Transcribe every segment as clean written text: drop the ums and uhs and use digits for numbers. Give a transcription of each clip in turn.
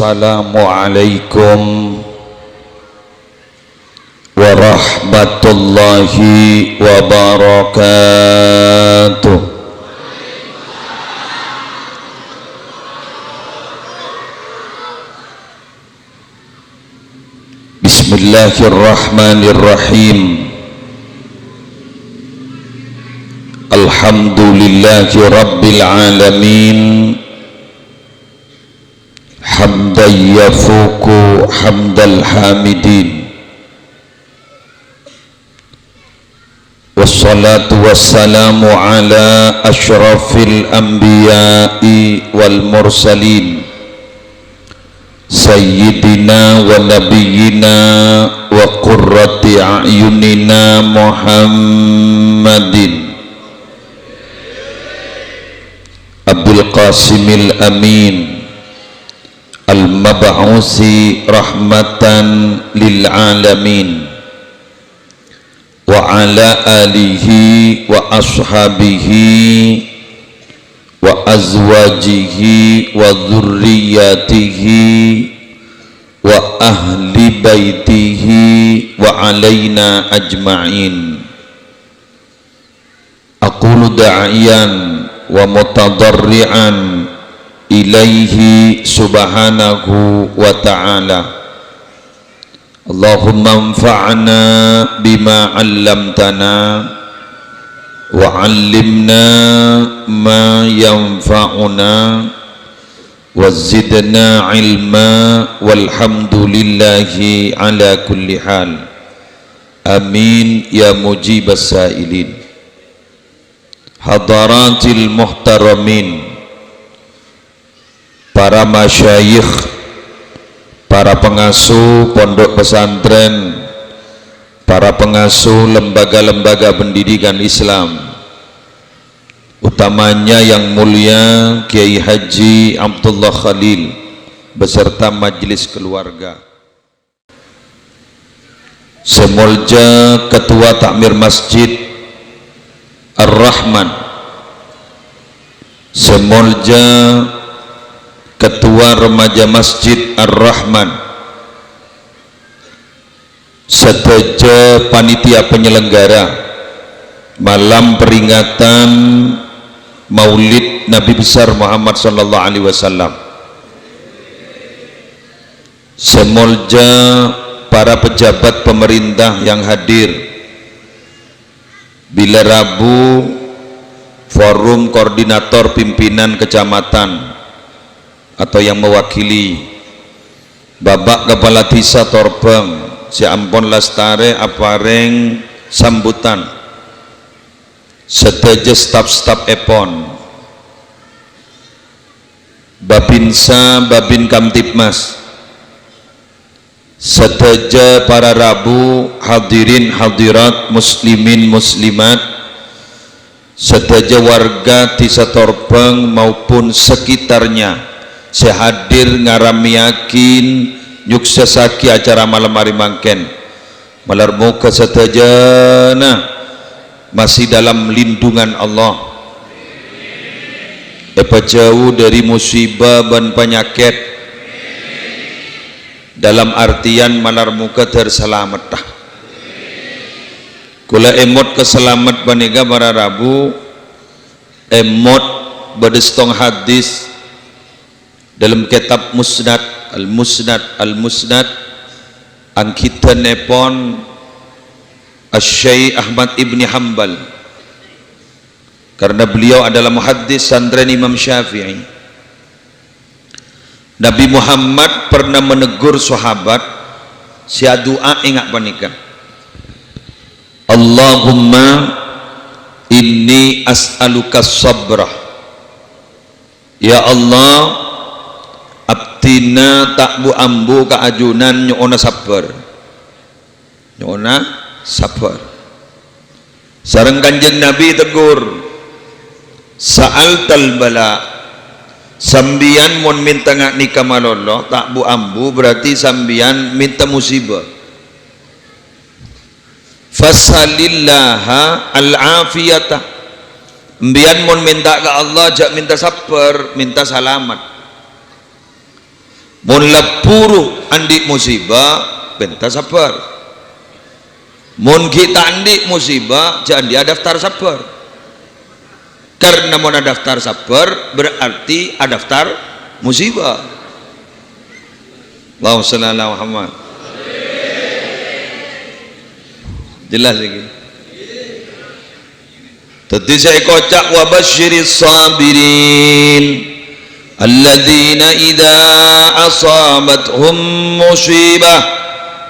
Assalamualaikum warahmatullahi wabarakatuh. Bismillahirrahmanirrahim. Alhamdulillahi rabbil alamin. Hamdan yafuku hamdal hamidin. Wassalatu wassalamu ala asyrafil anbiya'i wal mursalin Sayyidina wa nabiyyina wa qurrati a'yunina Muhammadin Abdul Qasimil Amin Al-Mab'usi rahmatan lil alamin wa ala alihi wa ashabihi wa azwajihi wa dzurriyyatihi wa ahli baitihi wa alaina ajma'in. Aqulu da'iyan wa mutadarri'an ilaihi subhanahu wa ta'ala. Allahumma anfa'na bima 'allamtana wa 'allimna ma yanfa'una wa zidna 'ilma walhamdulillahi ala kulli hal. Amin ya mujibas sa'ilin. Hadaratil muhtaramin, para masyayikh, para pengasuh pondok pesantren, para pengasuh lembaga-lembaga pendidikan Islam, utamanya yang mulia Kiai Haji Abdullah Khalil beserta majelis keluarga, Semolja Ketua Takmir Masjid Ar-Rahman, Semolja Ketua Remaja Masjid Ar-Rahman, seteja panitia penyelenggara malam peringatan Maulid Nabi besar Muhammad sallallahu alaihi wasallam, semolja para pejabat pemerintah yang hadir, bila Rabu forum koordinator pimpinan kecamatan atau yang mewakili Babak Kepala Desa Torbang, Si Ampon Lastare apareng sambutan, seteja staf-staf Epon, Babinsa Babin Kamtipmas, seteja para Rabu hadirin hadirat muslimin muslimat, seteja warga Desa Torbang maupun sekitarnya sehadir ngarami yakin nyuksesaki acara malam hari mangken malarmu kesetajana masih dalam lindungan Allah, jauh dari musibah dan penyakit, dalam artian malarmu terselamat. Kula emot keselamat banega para Rabu, emot badestong hadis dalam kitab Musnad Al-Musnad angkitan nepon Asy-Syaikh Ahmad Ibni Hanbal, karena beliau adalah muhaddis santren Imam Syafi'i. Nabi Muhammad pernah menegur sahabat sia doa ingat panika, Allahumma inni as'aluka sabrah, ya Allah abtina takbu ambu keajunan nyona sabar, nyona sabar. Sareng Kanjeng Nabi tegur, sa'al tal bala, sambian mon minta ngak nikah malolo takbu ambu berarti sambian minta musibah. Fasalillaha al-afiyata, mbian mon minta ke Allah jak minta sabar, minta selamat. Mun lepuru andi musibah benta sabar. Mun kita andi musibah jangan dia daftar sabar. Karena mun ada daftar sabar berarti ada daftar musibah. Allahumma shalli ala Muhammad. Jelas lagi. Tadi saya kocak wa basyiris sabirin alladzina idza asabathum musibah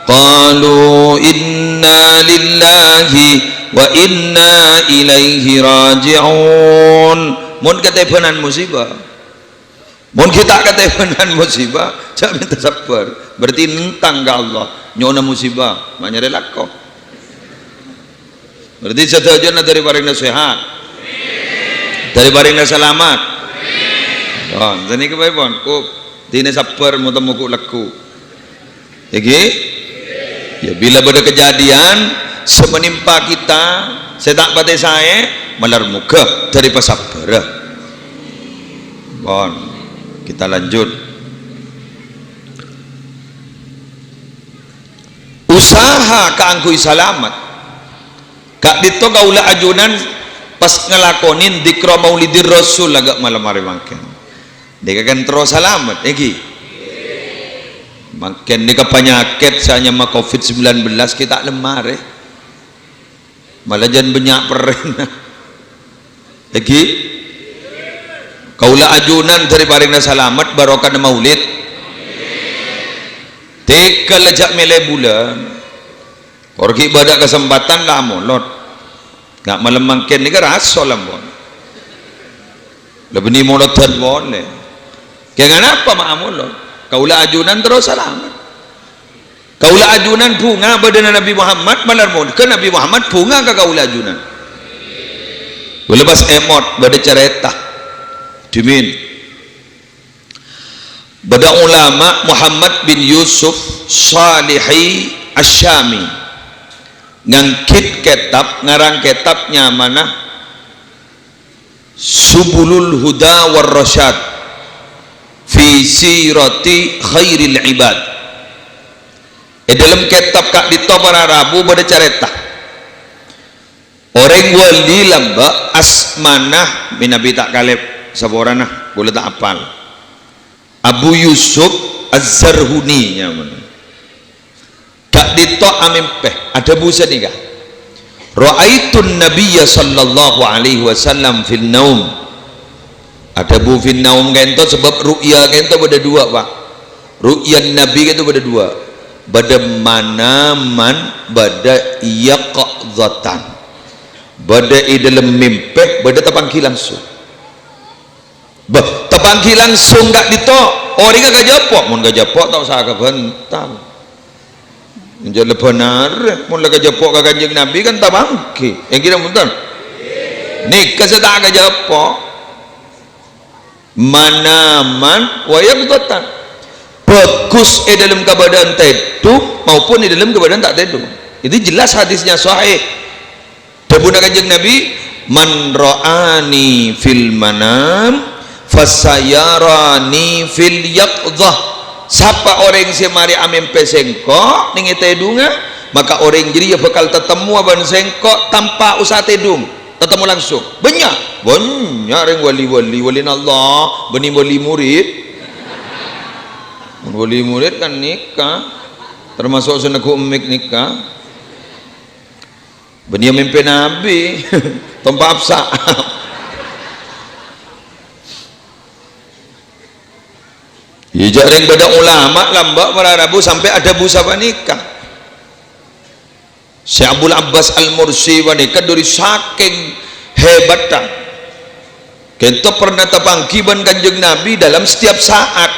qalu inna lillahi wa inna ilaihi raji'un. Mun ketepenan musibah, mun kita ketepenan musibah jangan minta sabar, berarti nentang ke Allah nyona musibah maknya relako, berarti setuju dari paringna sehat, dari paringna selamat. Oh, jadi kebaikon, kok dini sabar mau temu ku laku, jadi ya bila ada kejadian semenimpa kita, saya tak pada saya malar muka dari pasabar. Bon, kita lanjut. Usaha kaangkui salamat. Kak dito kaula ajunan pas ngelakonin dikra maulidir rasul agak malam hari makin. Dia kan terus salamat, eki. Makin ni penyakit saya mah COVID-19 kita lemar malah jangan banyak pernah. Eki. Kaula ajunan dari paringna salamat barokah maulid. Teka lejak mele bulan. Korki ibadah kesempatan lah molot. Gak malam mangken ni kerasa lah bon. Lebih ni molot dan boleh. Kaya kenapa mak molot? Kaula ajunan terus salamat. Kaula ajunan bunga badan Nabi Muhammad malar mon. Ke Nabi Muhammad bunga ke kaula ajunan. Boleh pas emot pada cerita. Dimin bada ulama Muhammad bin Yusuf Salihi Asyami ngangkit kitab ngarang kitabnya mana Subulul Huda war Rasyad fi sirati khairil ibad. Dalam kitab kak dito para Rabu pada cerita orang wali lamba asmanah bin Nabi tak kalib saborana boleh tak apal Abu Yusuf Az-Zarhuni nyaman kak dito amimpe ada busa nih kak ra'aitun nabiyya sallallahu alaihi wasallam fil naum. Ada bu fil naum kento sebab ru'ya kento pada dua pak, ru'yan nabi kento pada dua, pada manaman pada yaqadzatan, pada dalam mimpi pada tepangki langsung. Bah, tepangki langsung gak ditok, orang gak japok, mun gak japok tak usah kebentar. Menjadi benar, mun gak japok ke kanjeng Nabi kan tepangki, yang kira betul. Nikah setak gak japok, manaman wayak dotan, bagus dalam keadaan teduh maupun di dalam keadaan tak teduh. Itu jelas hadisnya sahih. Dabuna kanjeng Nabi, man ra'ani fil manam fasayarani fil yaqdzah. Siapa orang yang semari amin pesengko ning tedunga, maka orang jadi bakal ketemu aban sengko tanpa usah tedung, ketemu langsung. Banyak orang wali-wali walin Allah, benih wali murid. Wali murid kan nikah, termasuk sunaku umik nikah. Benih mimpi Nabi, tanpa absa. Ya jaring pada ulama lambak para Rabu sampai ada busa nikah. Syekh Abdul Abbas Al-Mursi nikah dari saking hebatnya. Kita pernah tepangkiban kanjeng Nabi dalam setiap saat.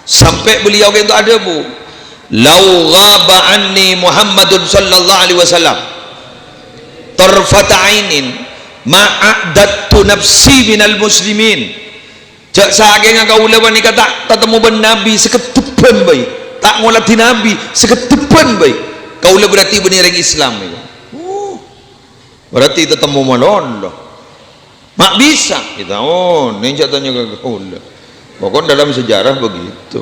Sampai beliau itu ada bu. Lau ghaba anni Muhammadun sallallahu alaihi wasallam tarfata ainin ma'adattu nafsi minal muslimin. Jak saking kaula wani kata ketemu ben Nabi seketepan baik, tak ngolati Nabi seketepan baik. Kaula berarti benih Islam itu. Berarti ketemu malon loh. Mak bisa kita. Oh, ini tanya ke kaula. Pokoknya dalam sejarah begitu.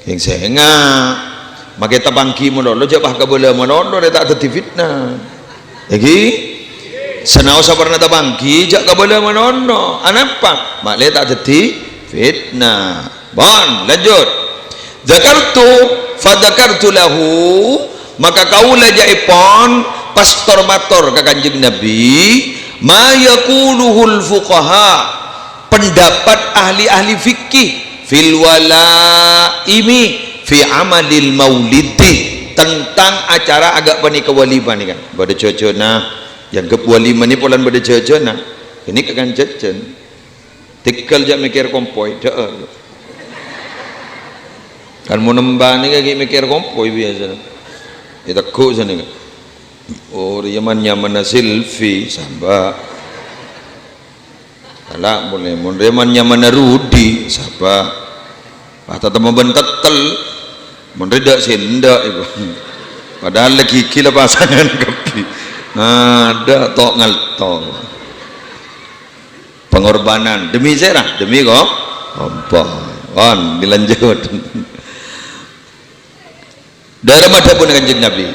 yang senga makai tabangki mono jabah kabela mono dia tak terti fitnah lagi senau sabarna tabangki jak kabela mono anapa mak le tak terti fitnah bon lanjut zakartu fadzakartu lahu maka kaulah jaipon pastor mator ke kanjeng Nabi ma yaquluhul fuqaha pendapat ahli-ahli fikih fil walaimi fi amalil maulidi tentang acara agak pani kewaliman kan pada cocona yang ke waliman ni polan pada cocona ini kakan cecen tikal jak mikir kompoi dah kan mau nembang ni kaki mikir kompoi biasa kita kok sana kan oh nyaman silvi samba ala boleh mun nyaman rudi saba atau temu bentetel mun reda senda ibu padahal lagi kila pasangan kapi ada tok ngaltong pengorbanan demi zerah demi kok apa on dilanjut dalam adapun kanjeng Nabi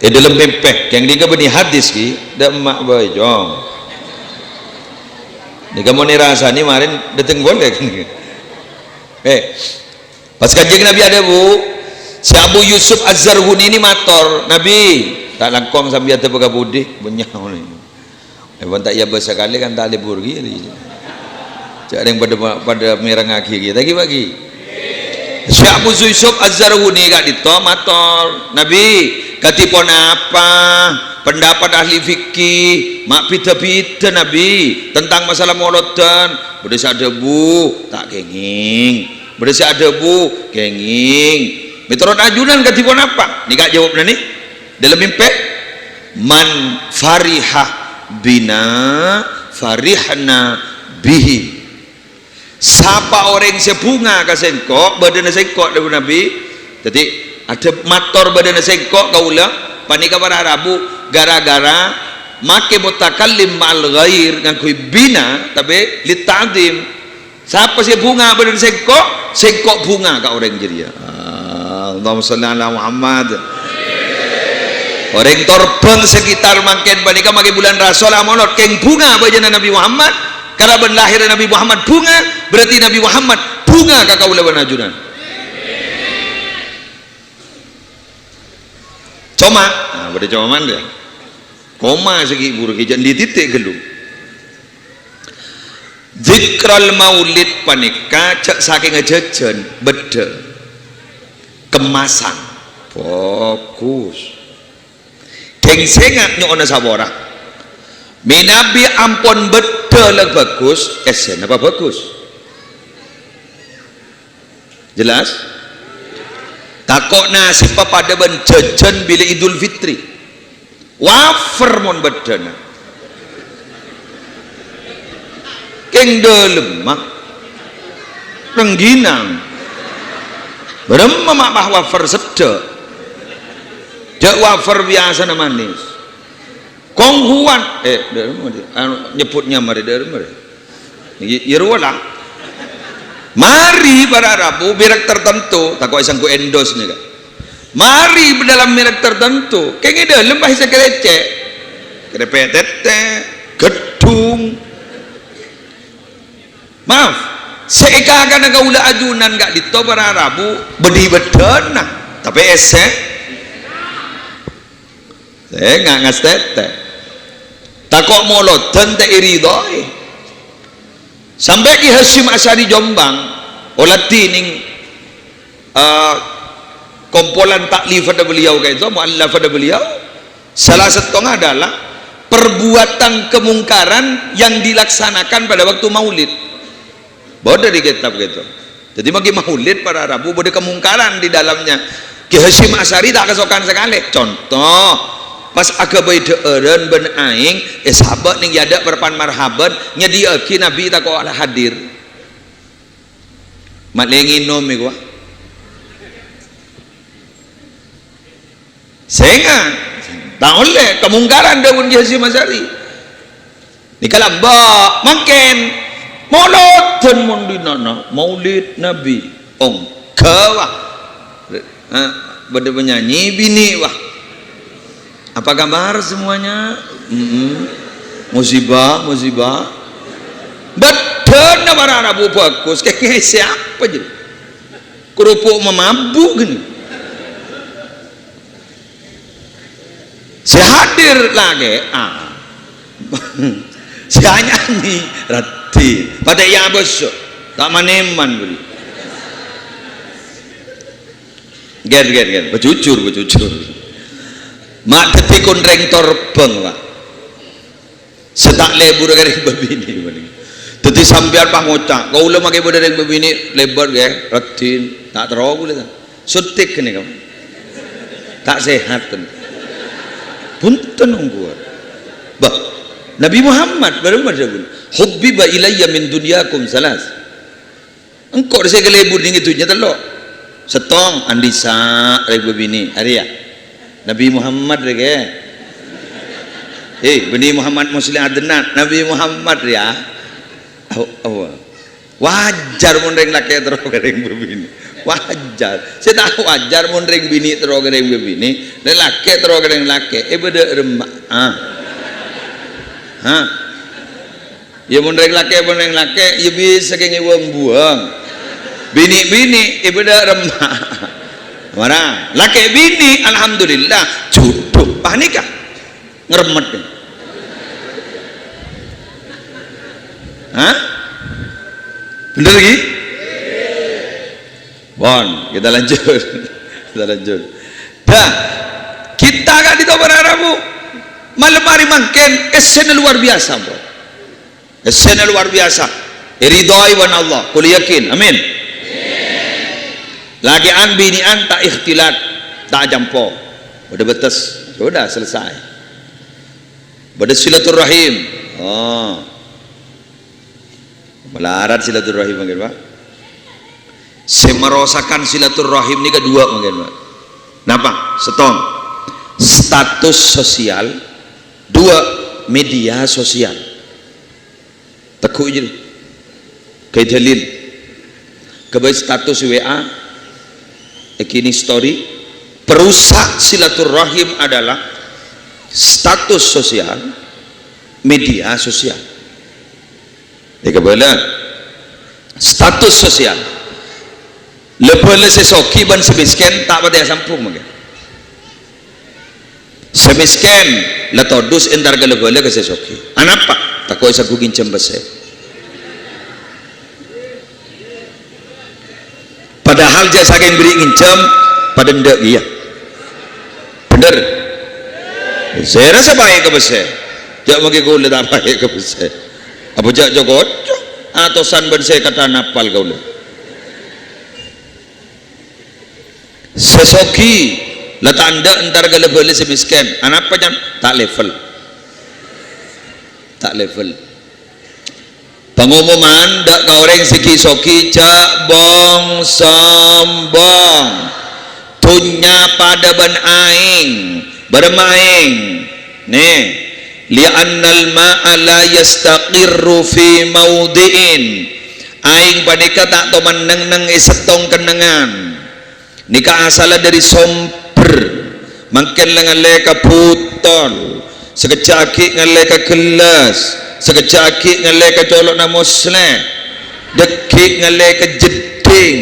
dalam mempeh yang dia bani hadis ki dak mak boy jong ni kamu ni rasa ni marin datang boleh pas kanjeng Nabi ada bu si Abu Yusuf Az-Zarhuni ni mator Nabi tak langkong sambil ada pegah budi benyau ni pun tak ia besar kali kan tak libur gini cak yang pada merang aki kita bagi si Abu Yusuf Az-Zarhuni kat dito mator Nabi katipun apa pendapat ahli fikih mak pita-pita Nabi tentang masalah molotan berdasar debu tak kenging berdasar debu kenging miturut ajunan katipun apa ni kak jawab ni dalam mimpi man farihah bina farihna bihi siapa orang sebunga ke sengkok badan sengkok dari Nabi jadi ada mator badan sengkok kaulah panika para Arabu gara-gara make mutakallim mal ghair ngakui bina tapi lita'zim siapa sih bunga badan sengkok bunga ka orang jeria Allahumma shalli ala Muhammad orang torbang sekitar makin panika make bulan rasul amonot keng bunga badan Nabi Muhammad karena berlahir Nabi Muhammad bunga berarti Nabi Muhammad bunga ka kaulah banajunan coma nah pada coma mana koma segi buruk hijan di titik gelung zikral maulid panika cak saking ajajan beda kemasan fokus keng sengat nyokona sabora minabi ampon beda lah bagus esen apa bagus jelas takok nasi pada benjajan bila Idul Fitri wafer mon bedana keng lemak rengginang beremam mak wafer sedek dek wafer biasa na manis konghuan nyebutnya mari dari mari irwala mari para Arabu merek tertentu tak kau isangku endos ni kan mari dalam merek tertentu kayaknya dalam bahasa kerecek kerepetete gedung maaf seekakan aga ula ajunan gak dito para Arabu bedi bedana tapi ese saya nggak ngastete tak kok molot tente iridoi sampai Ki Hasyim Asy'ari Jombang olati ning kompolan taklif pada beliau kayak itu muallaf pada beliau salah satu adalah perbuatan kemungkaran yang dilaksanakan pada waktu maulid bodoh di kitab gitu jadi bagi maulid para Arabu bodoh kemungkaran di dalamnya Ki Hasyim Asy'ari tak kesokan sekali contoh pas agabai deeren ben aing sahabat ning yada berpan marhaban nyediaki Nabi tak kok hadir mat lengi nom iku senga tak oleh kemungkaran daun Ki Hasyim Asy'ari ni kalamba makin molot dan mondinana maulid Nabi ong kawah Beda penyanyi bini wah. Apa kabar semuanya? Musibah. Betul na barang Abu bagus. Kayak siapa je? Kerupuk memabuk gini. Saya hadir lagi. Saya nyanyi rati. Pada yang besok tak maneman beli. Ger. Berjujur. Mak teti konreng torbeng pak. Setak lebur garing babini bani. Teti sambiar pangocak. Kau ulah makai bodoh garing babini lebar ge, ratin. Tak terlalu boleh tak. Sutik ni kamu. Tak sehat kan. Punten ongguan. Bah. Nabi Muhammad benar-benar pun. Hubbiba ilayya min dunyakum salas. Engkau saya kelebur ni itu nyata lo. Setong andisa rek babini. Arya. Nabi Muhammad rek bini Muhammad Muslim Adnan Nabi Muhammad ya wajar mun reng laki terus reng bini wajar saya tahu wajar mun reng bini terus reng bini laki terus reng laki beda remak ya mun reng laki ya bisa kenge buang bini beda remak mana laki bini alhamdulillah jodoh panikah ngeremet nih bener lagi bon kita lanjut dah kita gak di tobar Arabu malam hari mangken esena luar biasa bro esena luar biasa ridhoi wan Allah kul yakin amin lagi binian tak ikhtilat tak jampo udah betes sudah selesai udah silaturahim melarat silaturahim mungkin pak semerosakan silaturahim ini kedua mungkin pak kenapa? Setong status sosial dua media sosial tekuk je kayak dalil kebaik status WA kini story perusak silaturahim adalah status sosial media sosial kebala status sosial lepele sesoki ban semisken tak pada sampung mungkin semisken la todus entar lepele ke sesoki anapa tak kau isaku gincem bese padahal jasa yang beri ngincam pada ndak iya bener saya rasa baik ke besar jak mungkin kau tak baik ke besar apa jak jokot atau san ben saya kata napal kau le sesoki la tanda entar gale beli semisken anapa jam tak level pengumuman dak goreng siki soki cak bong sombong tunya pada ban aing bermaing nih li'annal ma'a la yastaqirru fi maudi'in aing panika tak to meneng-neng isetong kenengan nika asala dari somper mangken ngale ka putol sekejaki ngale ka gelas sekejaki ngale ke colok na muslim dekik ngale ke jeding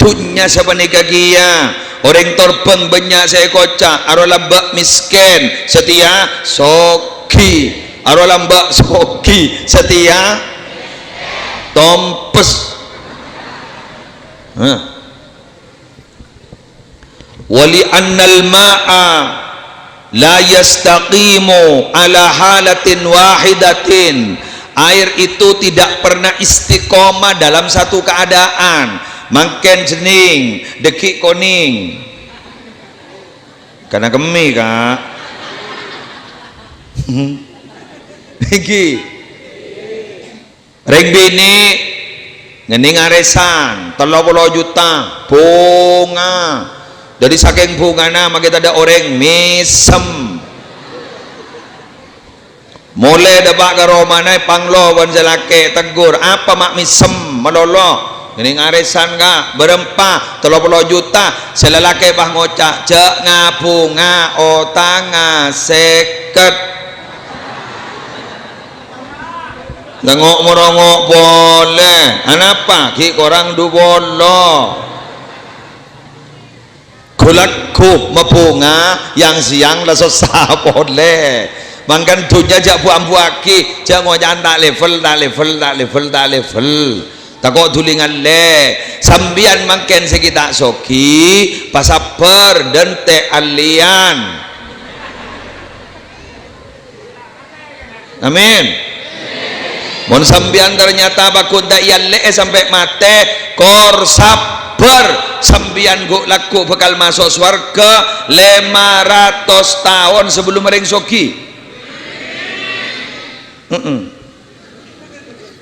tunya sabanika gia orang torbeng banyak saya kocak arola mbak miskin setia soki arola mbak soki setia tompes wali annal ma'a la yastaqimu ala halatin wahidatin air itu tidak pernah istiqomah dalam satu keadaan mangken jening dekik koning karena kemi kak iki reng bini ngening aresan 30 juta bunga dari saking bungana maka kita ada orang misem mulai debak ke romanai panglo wan jalake tegur apa mak misem melolo ini ngaresan ka berempah 30 juta selalaki bah ngocak cek ngapunga otanga seket tengok merongok boleh anapa ki korang du bolo kulakku mepunga yang siang lah sesah boleh mangkan tu jajak buang-buaki jangan jangan tak level takut tulingan le sambian makin sekitar soki pasaper dente alian amin mon sambian ternyata bakun tak le sampai mate kor sabar sambian guk laku bakal masuk surga 500 tahun sebelum mering soki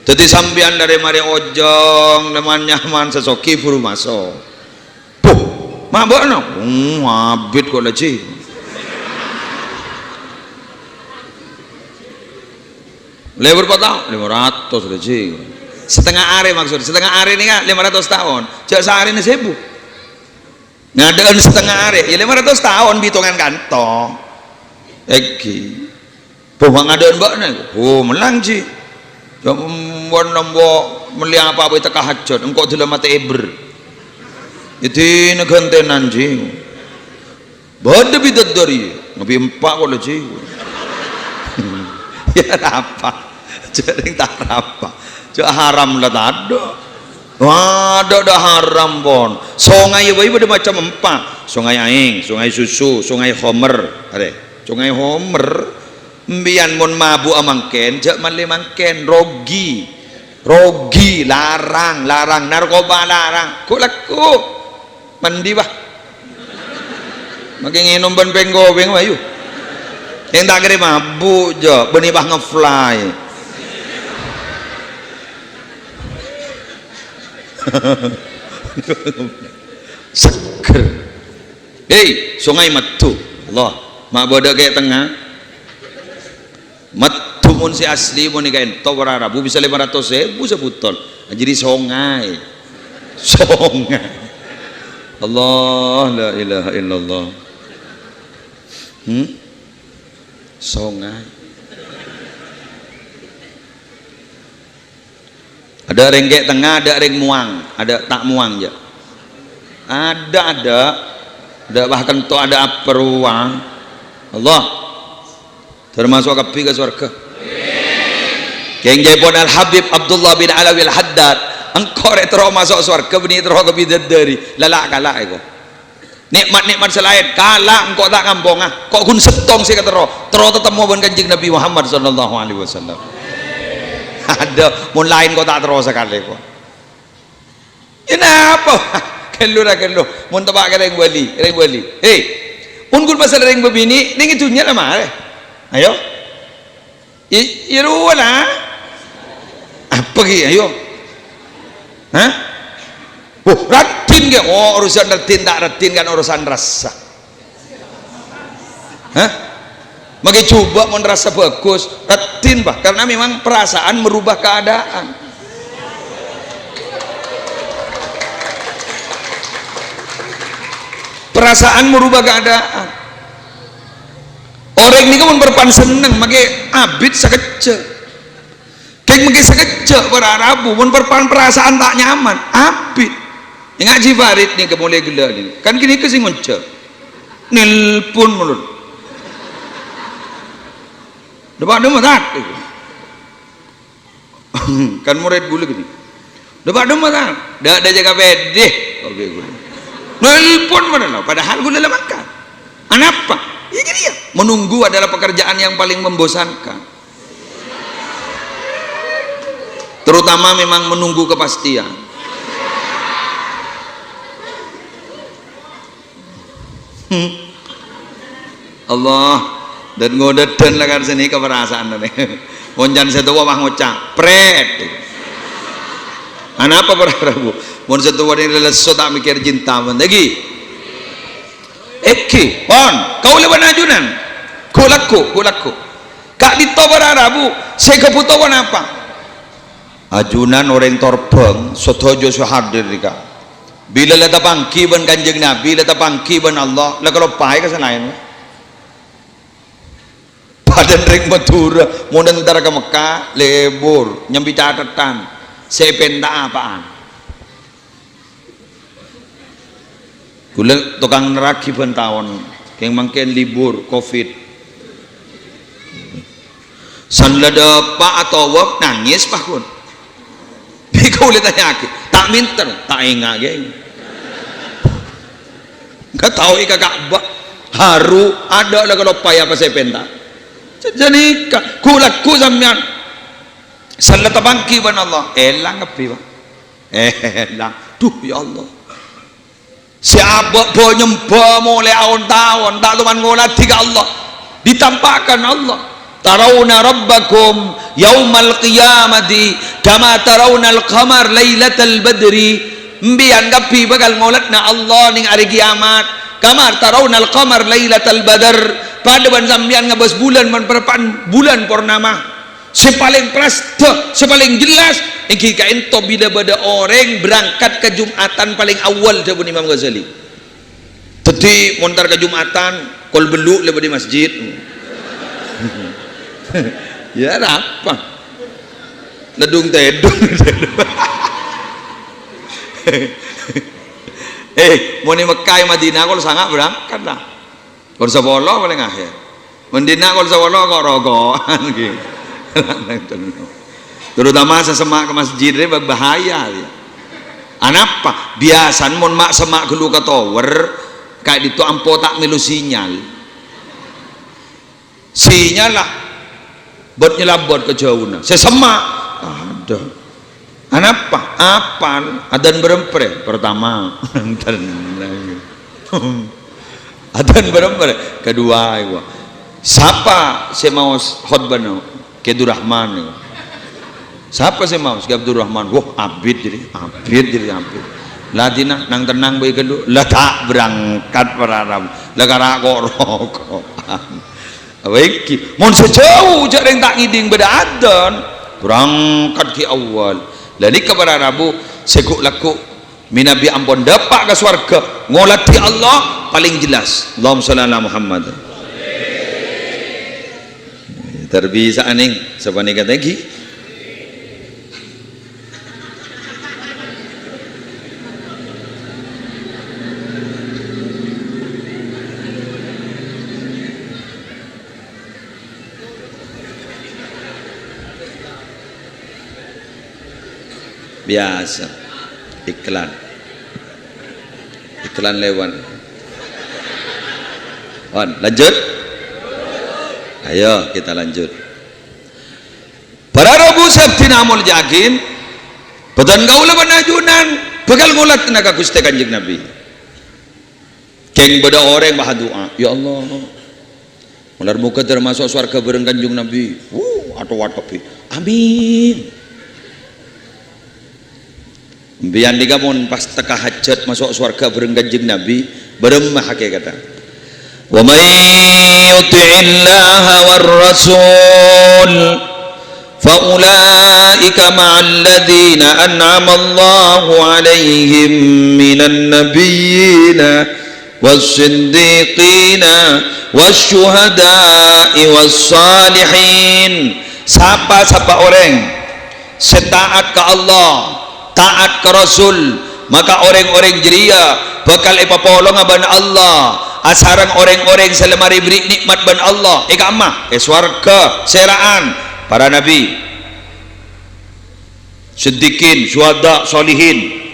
jadi sambian dari mari ojong leman nyaman sesoki buru masuk puh mabok no habit kok leci lebar kota 500 leci setengah hari maksud setengah hari ini kan 500 tahun cak sehari ini 1000 ngadakan setengah hari ya 500 tahun hitungan kantong eki puh ngadakan bakna menang sih wan nambo meli apa apa teka hajat engkau dalam mata eber itu negantenan jing bade bidat dari ngapi empat kok le jing ya apa jaring tak apa cak haram lah tak ada haram pon sungai bayi pada macam empat sungai aing sungai susu sungai homer ada sungai homer mbian mon mabu amangken jak male mangken rogi larang narkoba larang kok laku mandi bah makin nginum ben penggobeng ayo yang tak kira mabu je benih bah ngefly seger sungai Metu Allah mak bodoh kayak tengah Metu mun si asli mun kain to Rabu bisa 500.000 sebutol jadi songai Allah la ilaha illallah songai ada ringgit tengah ada ring muang ada tak muang ya ada bahkan to ada aperuang Allah termasuk kapi ke surga keng jepon Al Habib Abdullah bin Alawi Al Haddad engkau retro masuk surga benih terus ke bidadari lalak kalak ego nikmat selain kalak engkau tak kampung kok kun setong sih terus tetap mau Kanjeng Nabi Muhammad sallallahu alaihi wasallam ada mun lain kau tak terus sekali kok ini apa kelu mun tebak ring wali ungkul pasal ring begini ning itunya lama ayo irulah apa ki ayo ratin ke urusan ratin tak ratin kan urusan rasa maka coba mau rasa bagus ratin bah karena memang perasaan merubah keadaan orang ini kan berpan seneng make abid sekecil keng make sekecil berarabu pun berpan perasaan tak nyaman abid yang ngaji farid nih kemulai gila nih kan gini kesing nguncel nelpon mulut depan tak kan murid gula gini depan tak ada jaga pede oke gula nelpon mana padahal gula lah makan anapa ya jadi ya menunggu adalah pekerjaan yang paling membosankan terutama memang menunggu kepastian Allah dan ngodedan lah kan sini keperasaan nih monjan setua mah ngocak pret apa berharap mon setua ini lesu tak mikir cinta lagi eki pon kau leban ajunan kulaku kak dito berarabu saya kebutuhan apa ajunan orang torbeng sotojo hadir dika bila lata pangki ban kanjeng Nabi lata pangki ban Allah lah kalau pai ke sana ini padan ring Madura mau nentara ke Mekah lebur nyambi catatan sepenta apaan gula tukang neraki ban tahun yang mungkin libur covid sanlada pak atau wak nangis pakun kau lihat yakin tak minter tak ingat geng nggak tahu ika Ka'bah haru ada lah kalau payah apa saya penta jadi kulaku sampean salat bangki ban Allah elang ngapi ba elang tuh ya Allah siapa penyembah mulai tahun tak luman ngolat tiga Allah ditampakkan Allah tarawna rabbakum yaumal qiyamati kama tarawna al-qamar lailatal badri mbian gapi bakal ngolatna Allah ning hari kiamat kama tarawna al-qamar lailatal badr pada ban sampean ngabas bulan man perpan bulan purnama sepaling prasta sepaling jelas iki ka ento bila bada orang berangkat ke Jumatan paling awal sabun Imam Ghazali tadi montar ke Jumatan kol beluk le di masjid ya apa ledung tedung mau ni Mekah Madinah kalau sangat berangkat lah kalau sepuluh paling akhir Madinah kalau sepuluh kok rogoan gitu terutama sesemak ke masjid ini berbahaya anapa biasa mon mak semak dulu ke tower kayak itu ampo tak milu sinyal lah buat nyelabot ke jauh sesemak ada anapa apal adan berempre pertama adan berempre kedua siapa saya mau khutbah ke Abdurrahman siapa saya mau ke Abdurrahman wah abid jadi ladina nang tenang baik kedua lah tak berangkat perarab lah karena kok rokok baik mon sejauh jak yang tak ngiding beda adan berangkat ke awal lani kepada Rabu sekuk laku minabi ampun dapat ke swarga ngolati Allah paling jelas Allahumma shalli ala Muhammad terbisa aning sabani kata lagi biasa iklan lewat lanjut ayo kita lanjut para Rabu Sabti namul jakin beton gaula banajunan bakal ngulat tenaga Gusti Kanjeng Nabi keng beda orang bah doa ya Allah mular muka termasuk surga bareng Kanjeng Nabi atau watapi amin bian digamon pas teka hajat masuk surga bareng Kanjeng Nabi beremah hakikatan wa may yuti'illaha war rasul fa ulaika ma'al ladzina an'ama Allahu 'alaihim minan nabiyyina was-siddiqina wasyuhada'i was-salihin siapa orang setaat ke Allah taat ke Rasul maka orang-orang jeria bakal ipapolong aban Allah asarang orang-orang selemari beri nikmat ban Allah ikamah swarga seraan para nabi siddiqin syuhada solihin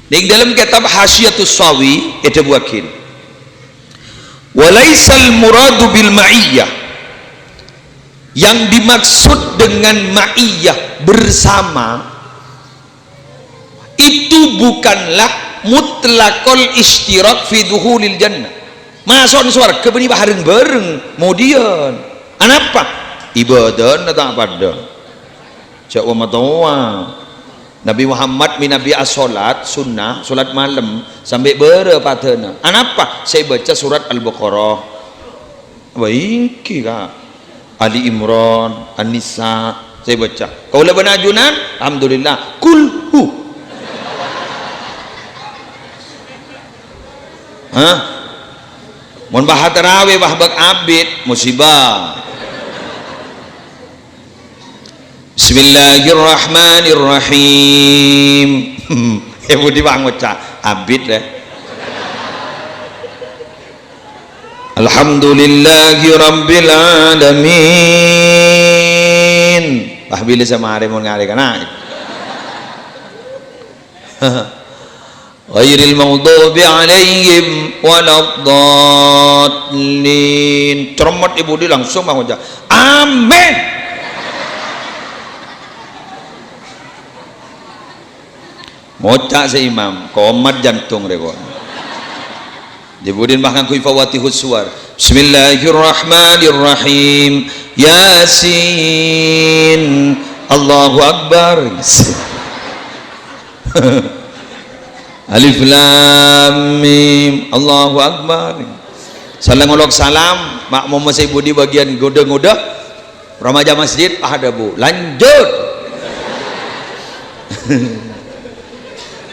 ning dalam kitab Hasyiatus Sawi itu buakin walaisal muradu bil ma'iyyah yang dimaksud dengan ma'iyyah bersama itu bukanlah mutlaqul istirak fi dukhulil jannah masuk surga beni bareng-bareng kemudian anapa ibadah tak pada cak wa matawa Nabi Muhammad min nabi as-salat sunnah salat malam sampai berepatena anapa saya baca surat Al-Baqarah baiki ka Ali Imran An-Nisa saya baca. Kau leban ajunan, alhamdulillah. Kulhu. Hah? Mun bahas tarawih bahbak abid musibah. Bismillahirrahmanirrahim. Ibu di bang baca abid deh. Alhamdulillahi rabbil alamin. Bah bila sama hari mun ngari kana. Ghairil maghdubi alaihim waladdallin. Cermat ibu di langsung bang baca amin. Mocak seimam komat jantung rekon. Dibudin bahkan kui fawatihus suar. Bismillahirrahmanirrahim. Yasin. Allahu akbar. Alif lam mim. Allahu akbar. Salam ngolok salam. Makmum masih budi bagian goda-goda. Remaja masjid ada bu. Lanjut.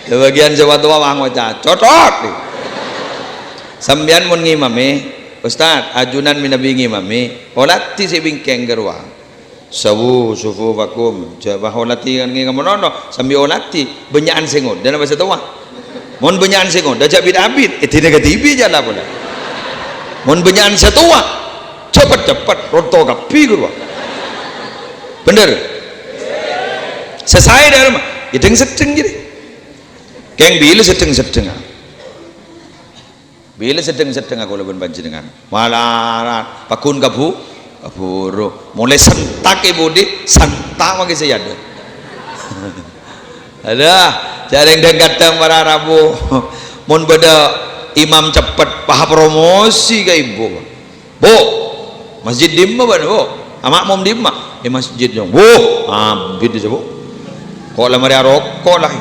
Bagian Jawa tua bang waca cocok. Sambian mun ngimami Ustaz ajunan minabi ngimami holati si bingkeng gerwa sawu sufu bakum jabah holati kan ngamonono sambil holati benyaan sengod dan bahasa tua mun benyaan sengod dah jabit abid itu negativi jala pula mun benyaan setua cepat-cepat ronto kapi gerwa bener selesai dah rumah ideng sedeng jadi keng bila sedeng-sedeng bila sedeng-sedeng aku leban panjenengan malah pakun kabu kaburu mulai sentak ibu di sentak lagi saya ada jarang datang para Rabu mun beda imam cepat paha promosi ke ibu bu masjid dimma ban bu amak mom dimma di masjid dong bu abid di bu kok lamari rokok lah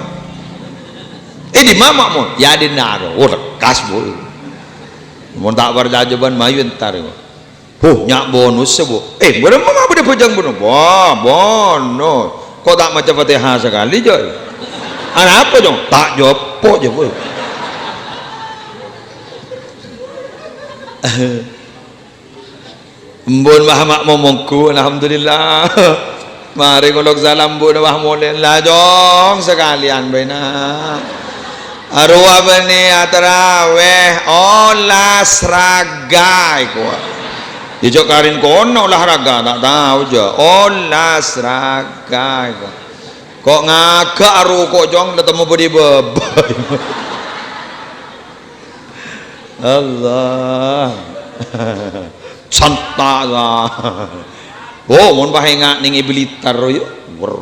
di mama mon ya di naro kas bu mun tak berjajaban mayu entar nyak bonus sebu berapa mama beda pejang bonus wah bonus kok tak macam Fatihah sekali joy anak apa dong tak jopo je boy mbon mahamak momongku alhamdulillah mari ngolok salam bu nah molel lah dong sekalian bena arwah bani atraweh olas raga iku ijo karin kono olahraga tak tahu jo olas raga iku kok ngagak aru kok jong ketemu bodi bebai Allah santak lah oh mon bahengak ning Blitar yo wer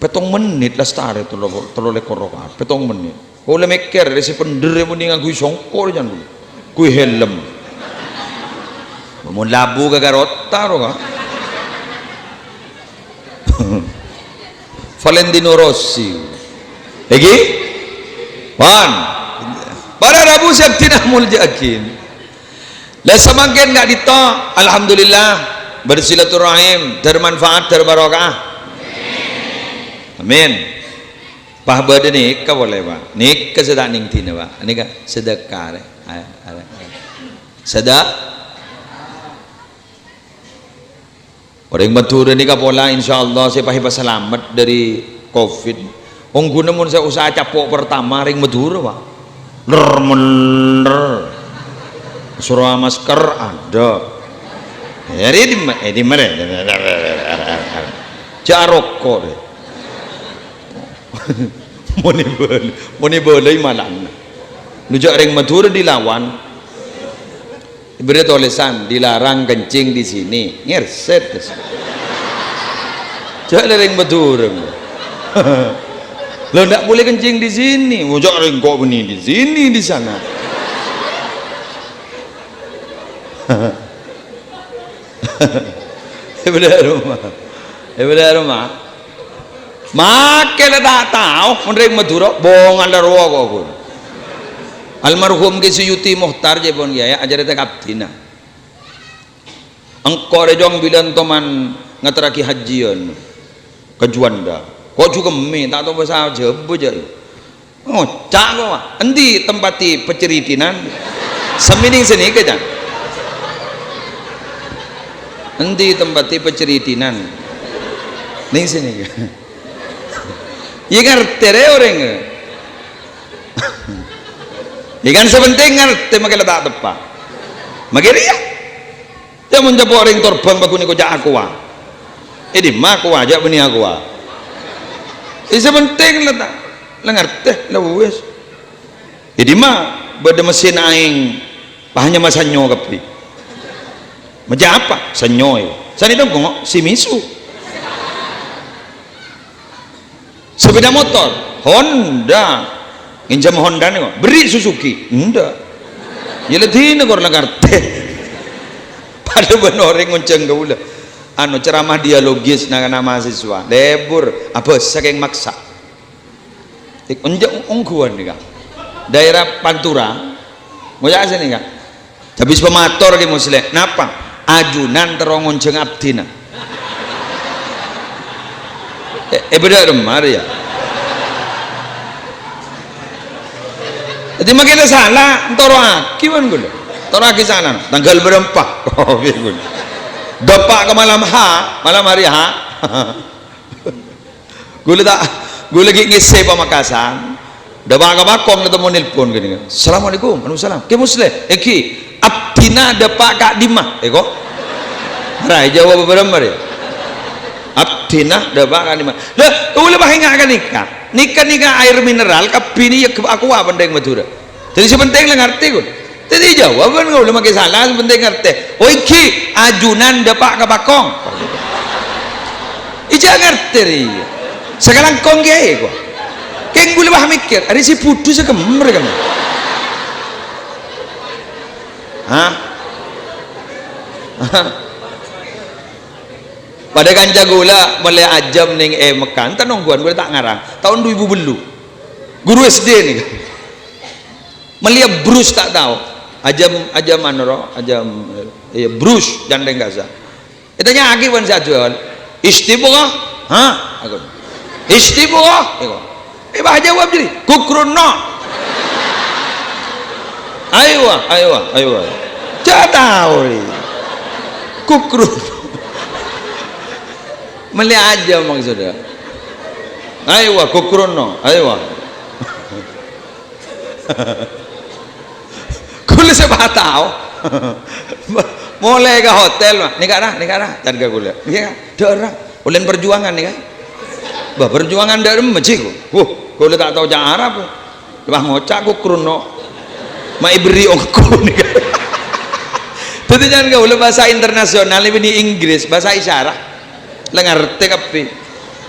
petong menit lah start itu telo lekor rokat petong menit kau le meker resi pendere mending aku songkol jangan dulu kui helm mau labu ke garota roka Valentino Rossi lagi wan para Rabu saktina muljakin lah semakin nggak dito alhamdulillah bersilaturahim bermanfaat berbarokah amin pah bade nikah boleh pak nikah sedang ning tina pak nikah sedekah sedekah orang matur nikah pola insyaallah saya pahi selamat dari covid wong guna mun saya usaha capok pertama ring Madura pak ler surah masker ada hari di mana jaroko deh moni boleh malang nujak ring Madura dilawan diberi tulisan dilarang kencing di sini ngerset jak ring Madura lo ndak boleh kencing di sini nujak ring kok begini di sini di sana benar rumah makin tak tahu menerima Madura bongan darwa kok almarhum ke Suyuti Muhtar je pun ya ajar tak kaptina engkau rejong bilan toman ngateraki hajian ke Juanda kok juga tak tahu bahasa Jawa aja oh cak kok endi tempati peceritinan semining sini ke jangan endi tempati peceritinan ning sini iya ngerti deh orang iya kan sepenting ngerti makanya tak tepat makanya ya dia menjawab orang terbang baguni ko jak aku ini mah aku aja beni aku ini sepenting lah tak lah ngerti lah wes ini mah beda mesin aing pahanya masa nyo kapi meja apa sanyoy san itu kok si misu sepeda motor Honda nginjam Honda nih kok beri Suzuki enggak ya letih negor ngerti pada benoreng ngonceng gaula anu ceramah dialogis nang mahasiswa lebur apa saking maksa unjak ungguan nih kak daerah Pantura mau ya sini kak habis pemator ke muslim napa ajunan terong ngonceng abdina beda remar ya jadi makin salah entoro aki kan gue entoro aki sana tanggal berempat oh gue dapat ke malam hari gue lagi ngisi pamakasan dapat ke bakong ketemu nelpon gini assalamualaikum salam ke muslim eki abdina dapat kak dimah kok rai jawab beremar ya abdina dapat kak dimah lah kau lebih enggak kan nikah air mineral kabini ya aku apa pendeng Madura jadi sepenting lah ngerti gue jadi jawaban gue udah makin salah sepenting ngerti oh iki ajunan dapat ke bakong ija ngerti ria sekarang kong gaya gue keng gue lebih mikir ada si putu sekemer kan hah pada kanca gula mulai ajam ning mekan tanongguan gue tak ngarang tahun 2000 belu guru SD nih melihat brus tak tahu ajam manoro ajam ya brus jandeng gaza itanya agi wan sajuan istiqomah hah aku istiqomah bah jawab jadi kukruno ayo cak tahu kukruno melihat aja maksudnya ayo kukruno ayo kulit sebab tahu mulai ke hotel mah nikah dah harga kulit iya darah ulen perjuangan nih kan bah perjuangan dari masjid kulit tak tahu jangan Arab bah ngocak kukruno mai beri ongko nih kan tapi jangan kau bahasa internasional ini Inggris bahasa isyarat lah ngerti kapi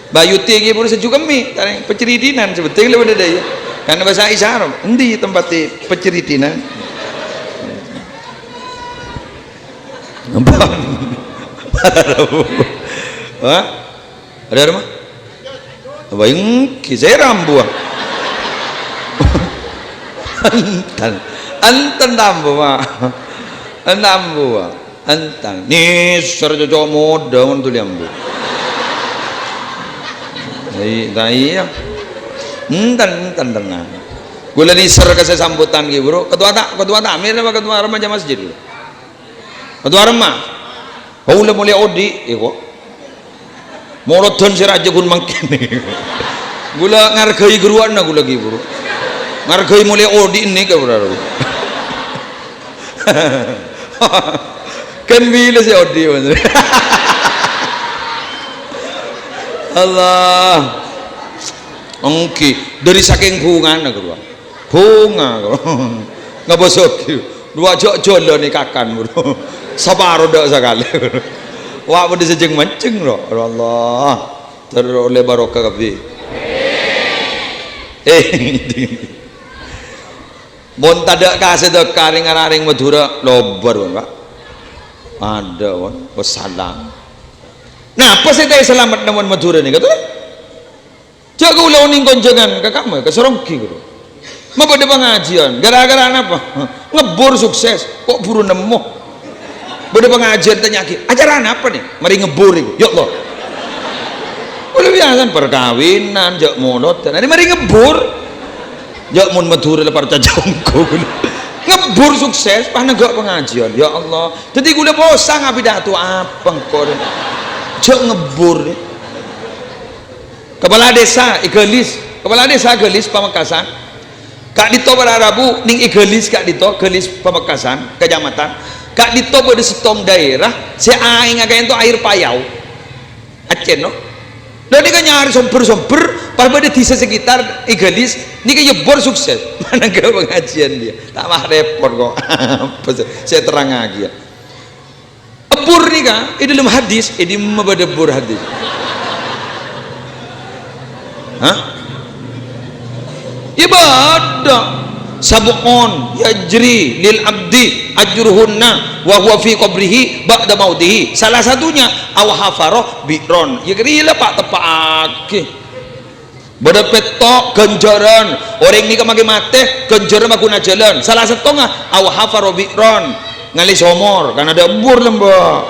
bayu tinggi pun sejuga mi tarik peceritinan sebetulnya udah deh ya karena bahasa isyarat endi tempat peceritinan wah ada rumah apa yang kisah rambu antan rambu antan nih serjo cowok muda untuk liambu iya entan tenang gue lagi ser kasih sambutan gitu bro ketua takmir apa ketua remaja masjid dulu ketua remah kau udah mulai odi kok molodon si raja pun makin gula ngargai geruan gue lagi bro ngargai mulai odi ini ke bro kan bila si odi Allah ongki dari saking bunga nggak bosok dua jolo nih kakan bro saparo dak sekali wah pada sejeng mancing loh Allah teroleh barokah kapi bon tada kasih sedekah ring Madura lobar Pak ada wassalam nah apa sih tadi selamat namun Madura nih kata jaga ulah uning konjangan ke kamu ke serongki bro mau pada pengajian gara-gara apa ngebor sukses kok buru nemu Beda pengajian tanya lagi, ajaran apa nih? Mari ngebur itu. Ya Allah. Boleh biasa perkawinan, jak monot. Nanti mari ngebur. Jak mun medure lepar cajongko. Ngebur sukses, pas negak pengajian. Ya Allah. Jadi gue bosan ngapi datu apa engkau? Jak ngebur. Kepala desa Igelis, kepala desa Gelis Pamekasan. Kak Dito pada Rabu ning Igelis Kak Dito, Gelis Pamekasan, kecamatan. Kak Dito pada setom daerah, si aing agak itu air payau. Aceh no. Dan ini kan nyari somber, pas pada desa sekitar Igelis, ini kan yebor sukses. Mana ke pengajian dia? Tak mah repot kok. Saya terang lagi ya. Ebur nih kan, ini dalam hadis, ini membadebur hadis. Hah? Ibadah sab'un yajri lil abdi ajruhunna wa huwa fi qabrihi ba'da mautihi. Salah satunya aw hafarah bi'ron. Ya kira pak tepake. Bada petok ganjaran. Orang ni kamage mate ganjaran maguna jalan. Salah satunya aw hafarah bi'ron. Ngali somor kan ada embur lembak.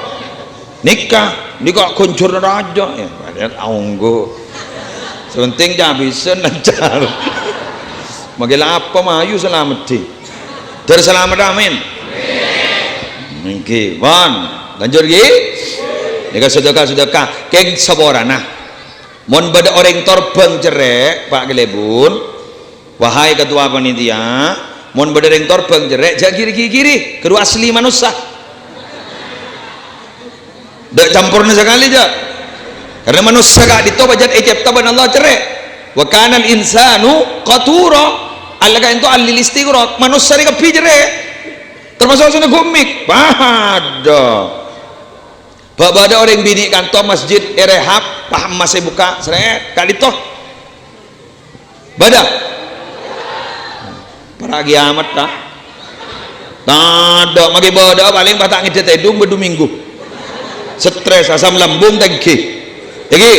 Nikah ganjaran raja ya. Padahal aunggo. Sepenting jangan bisa lancar. Magilah apa mayu selamat di. Terselamat amin. Mungkin, wan. Lanjut lagi. Nika sedekah. Keng saborana. Mon bada orang torbang cerek Pak Gelebun. Wahai ketua panitia, mon bada orang torbang cerek jak kiri. Kedua asli manusia. Dak campurnya sekali jak. Karena manusia gak ditobajat ejab taban Allah cerai. Wa kanal insanu qatura. Allah kan itu alil istighraq. Manusia ni kepi cerai. Termasuk sana gumik. Pada. Ada orang bini kantor masjid Erehab paham masih buka seret kak dito. Bada. Para kiamat tak. Tada magi bada paling patang ngedet edung bedu minggu. Stres asam lambung tangki. Lagi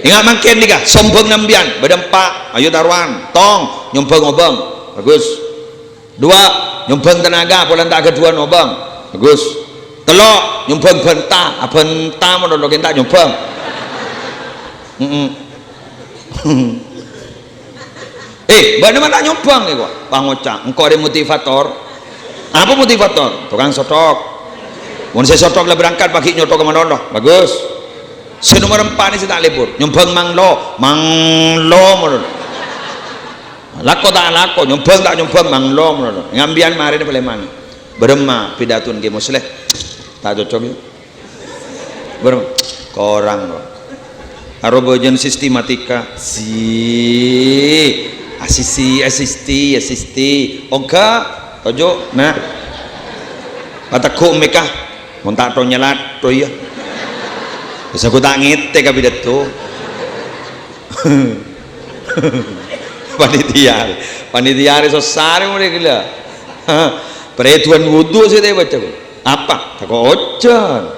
ingat makin nih kah sombong nambian berdempak ayo tarwan tong nyombang obang bagus dua nyombang tenaga bulan tak kedua nobang bagus telok nyombang bentah bentah menolongin tak nyombang bagaimana tak nyombang nih kok pangocak engkau ada motivator apa motivator tukang sotok mau saya sotok lah berangkat pagi nyotok ke mana bagus senomor 4 ini saya tak libur nyombang manglo menurut lako tak lako nyombang tak nyombang manglo menurut ngambian mari ini boleh mana berema pidatun ke musleh tak cocok ya berema korang loh arobojan sistematika asisti oga ojo nah patakku mekah montak to nyelat to iya. Bisa aku tak ngete kabinet tuh. Panitia sesare mulai gila. Perhitungan wudhu sih tadi baca. Apa? Tak ojan.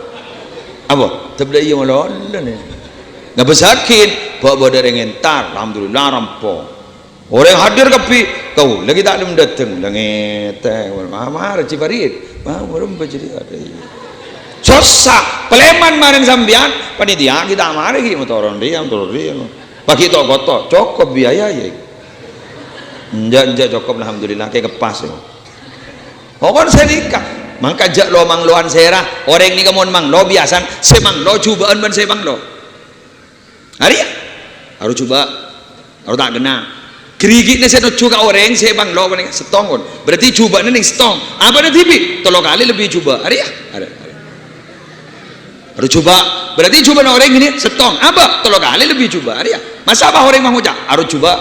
Apa? Tapi iya malah nih. Nggak besakin. Bawa dari ngentar. Alhamdulillah rampung. Orang hadir kapi kau lagi tak ada mendatang. Langete. Mama ciparit. Mama belum bercerita ada. Sosak peleman marin sambian panitia kita mari kita turun dia bagi to koto cukup biaya ya enggak cukup alhamdulillah kayak kepas ya pokoknya saya nikah mangka jak lo mangloan serah orang ini kamu manglo biasan semanglo cobaan ban semanglo hari ya harus coba harus tak kena gerigitnya saya coba orang semanglo setong berarti coba nih setong apa nih tipi tolong kali lebih coba hari ya ada harus coba berarti coba orang ini setong apa tolong kali lebih coba ya masa apa orang mau cak harus coba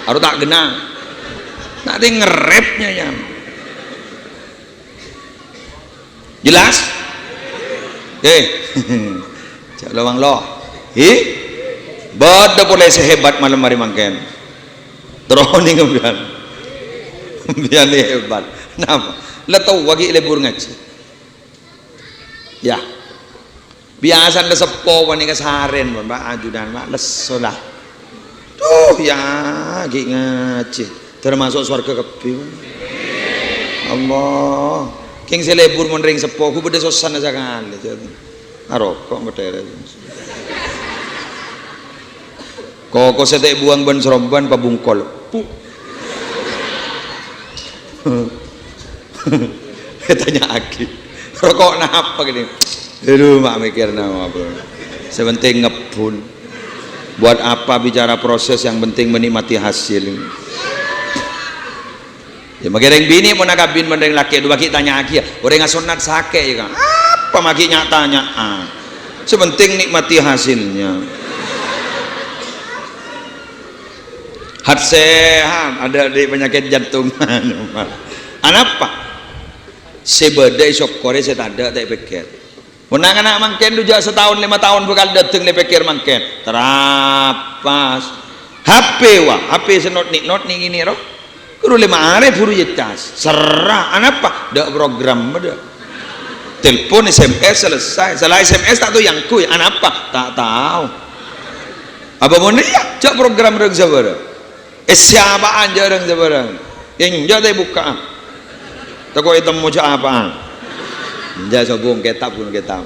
harus tak kena nanti ngerepnya ya jelas cak lawang lo bada boleh sehebat malam hari mangken terus nih ngebian biar hebat kenapa lo tau wagi lebur ngaji ya biasa le sepo wani kesaren Mbak ajudan Mbak lesolah tuh ya ngaji termasuk surga kebi Allah King selebur menring sepo, ku beda sosan aja kali. Arokok beda. Kok setek buang ban seromban pabungkol. Tanya Aki, rokok apa gini? Aduh, mak mikir nama apa? Sepenting ngebun. Buat apa bicara proses, yang penting menikmati hasil. Ya makin bini mau nakabin mending laki dua kita tanya Aki ya. Orang ngasunat sake ya kan? Apa makinya tanya? Sepenting nikmati hasilnya. Hat sehat, ada di penyakit jantung. Apa? Sebedai sok kore saya tanda tak pikir. Menang anak mangken tu jah setahun 5 tahun bekal datang le pikir mangken. Terapas. HP senot ni gini roh. Kuru 5 hari buru jetas. Serah apa? Dak program ada. Telepon SMS selesai. Salah SMS tak tahu yang ku. Apa? Tak tahu. Apa mau ni ya? Cak program reng sabar. Siapaan jarang sabar. Yang jadi buka. Tako itu mau apa? Jah sobong kitab pun kitab.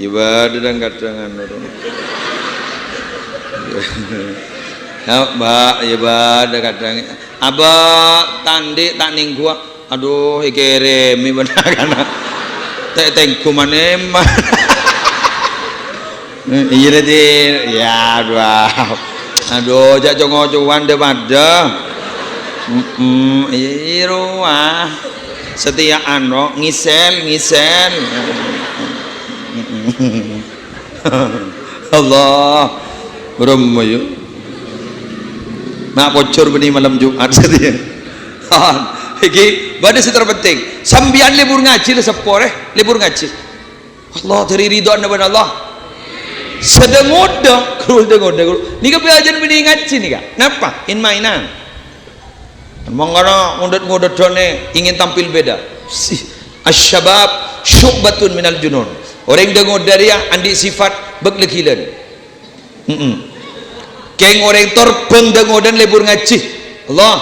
Ibadah dan kadangan. Mbak ibadah kadang. Abah tandi tak ninggua. Aduh ikere mi benar kan. Tak tengku manemah. Iya tadi. Ya aduh jak jongo-jongan daripada. Iya setiaan roh ngisel Allah berumur nak bocor beni malam Jumat setia iki badai seter penting sambian libur ngaji le sepore libur ngaji Allah dari ridho anda Allah sedang ngoda kerul ni ka belajar beni ngaji ni ka napa in mainan mengana ngodat done ingin tampil beda. Asyabab syu'batun minal junun. Orang dengar dari andi sifat beglekilan. Keng orang terbang dengar dan lebur ngaji. Allah,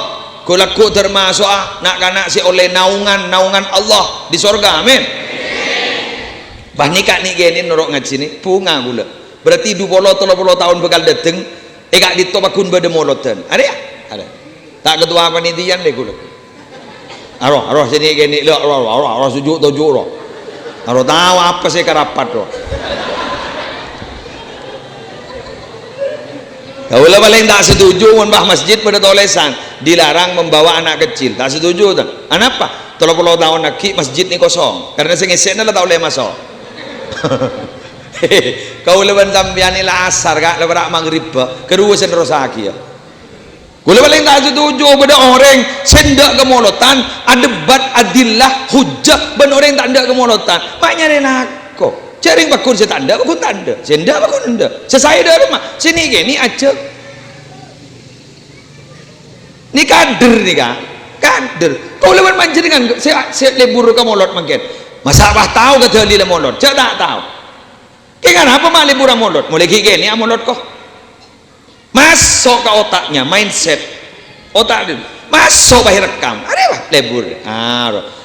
kulaku termasuk nak kanak si oleh naungan Allah di sorga. Amin. Bahni kak ni gini norok ngaji ni punga gula. Berarti 20-30 tahun bakal dateng. Kak ditobakun bedemolotan. Ada ya? Ada. Tak ketua panitian deh kulo. Arwah sini gini lo arwah sujud roh. Arwah tahu apa sih karapat roh. Kalau paling tak setuju membah masjid pada tolesan dilarang membawa anak kecil. Tak setuju tak? Apa? 30 tahun lagi masjid ni kosong. Karena sengisnya lah tak boleh masuk. Kau leban tampian ila asar kak lebarak maghrib kedua senrosa lagi ya. Kalau paling tak setuju pada orang sendak kemolotan, adebat adillah hujah ben orang tak ada kemolotan. Maknya ni nak Caring bakun saya tanda, bakun tanda. Senda bakun tanda. Saya dah rumah. Sini ke ni aja. Ni kader ni kan? Kader. Kau lewan manjir dengan saya lebur ke molot mungkin. Masa apa tahu kata dia molot? Saya tak tahu. Kenapa apa mak lebur molot? Mulai gini ni molot kok. Masuk ke otaknya mindset. Otak dia. Masuk bahir rekam. Ada apa? Lebur.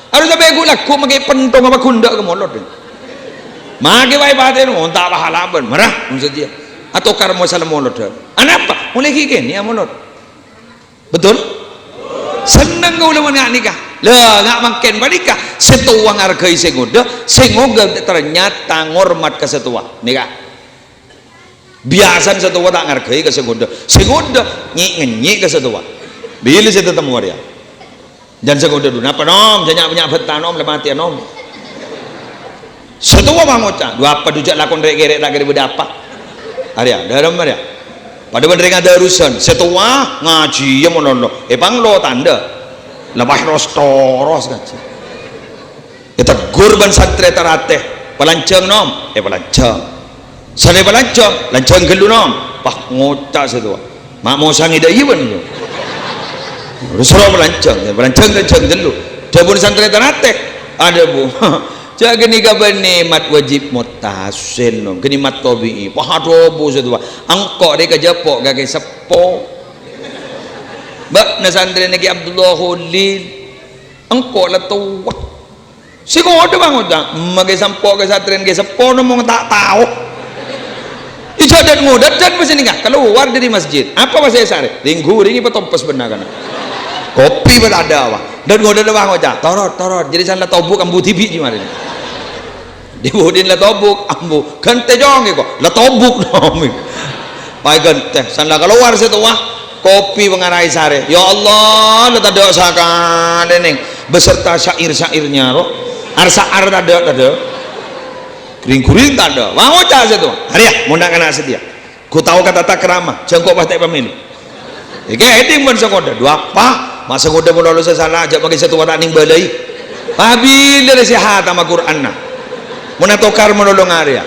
Harus sampai aku laku makai pentong apa kundak ke molot ni. Magi wai batin mo tak bahalaban marah maksudnya atau karmo salam molot anapa mulai gini ya molot betul senang kau lawan nikah lah nggak makin balikah setua ngargai sengoda ternyata ngormat ke setua nikah biasa setua tak ngargai ke sengoda nyi ke setua bila saya tetemu dia jangan sengoda dulu apa nom jangan punya betan nom lemati nom setua mangocah dua apa dujak lakon rek-rek tak kira berapa Arya dalam Arya pada bener ada urusan setua ngaji ya monono pang lo tanda lepas rostoros ngaji kita gurban santri terate pelancang nom pelancang sare pelancang lancang gelu nom pak ngocah setua mak mau sangi dah iya bener rusro pelancang gelu jabun santri terate ada bu jaga ni kabar nikmat wajib mutasil nom nikmat tabii pahadobo setua angkok dia kejapok gage sepo bak nasandre nagi Abdullah Hulil angkok la tuwak Si kau ada bang udah, magai sampo ke satren ke sepo nomong tak tahu. Ijadat ngodat dan mesin nggak keluar dari masjid. Apa bahasa sare? Ringgu ringi petompas benar kan? Kopi berada wah. Dan ngodat bang udah, torot. Jadi sana tobuk ambu tibi gimana ini? Dibudin la tobuk ambu, kente jong kok, la tobuk nomi. Pai kente, sana keluar situ wah. Kopi mengarai sare. Ya Allah, la tado sakan neng beserta syair-syairnya roh. Arsaar tado kering-kering tado mau cah situ hari ya mau nak kena sedia ku tahu kata tak kerama jangkau pastek pemilu iki eding pun sekoda dua apa masa koda pun lalu sesana ajak bagi satu watak ning balai pabila sehat sama Quran nah mau tokar menolong area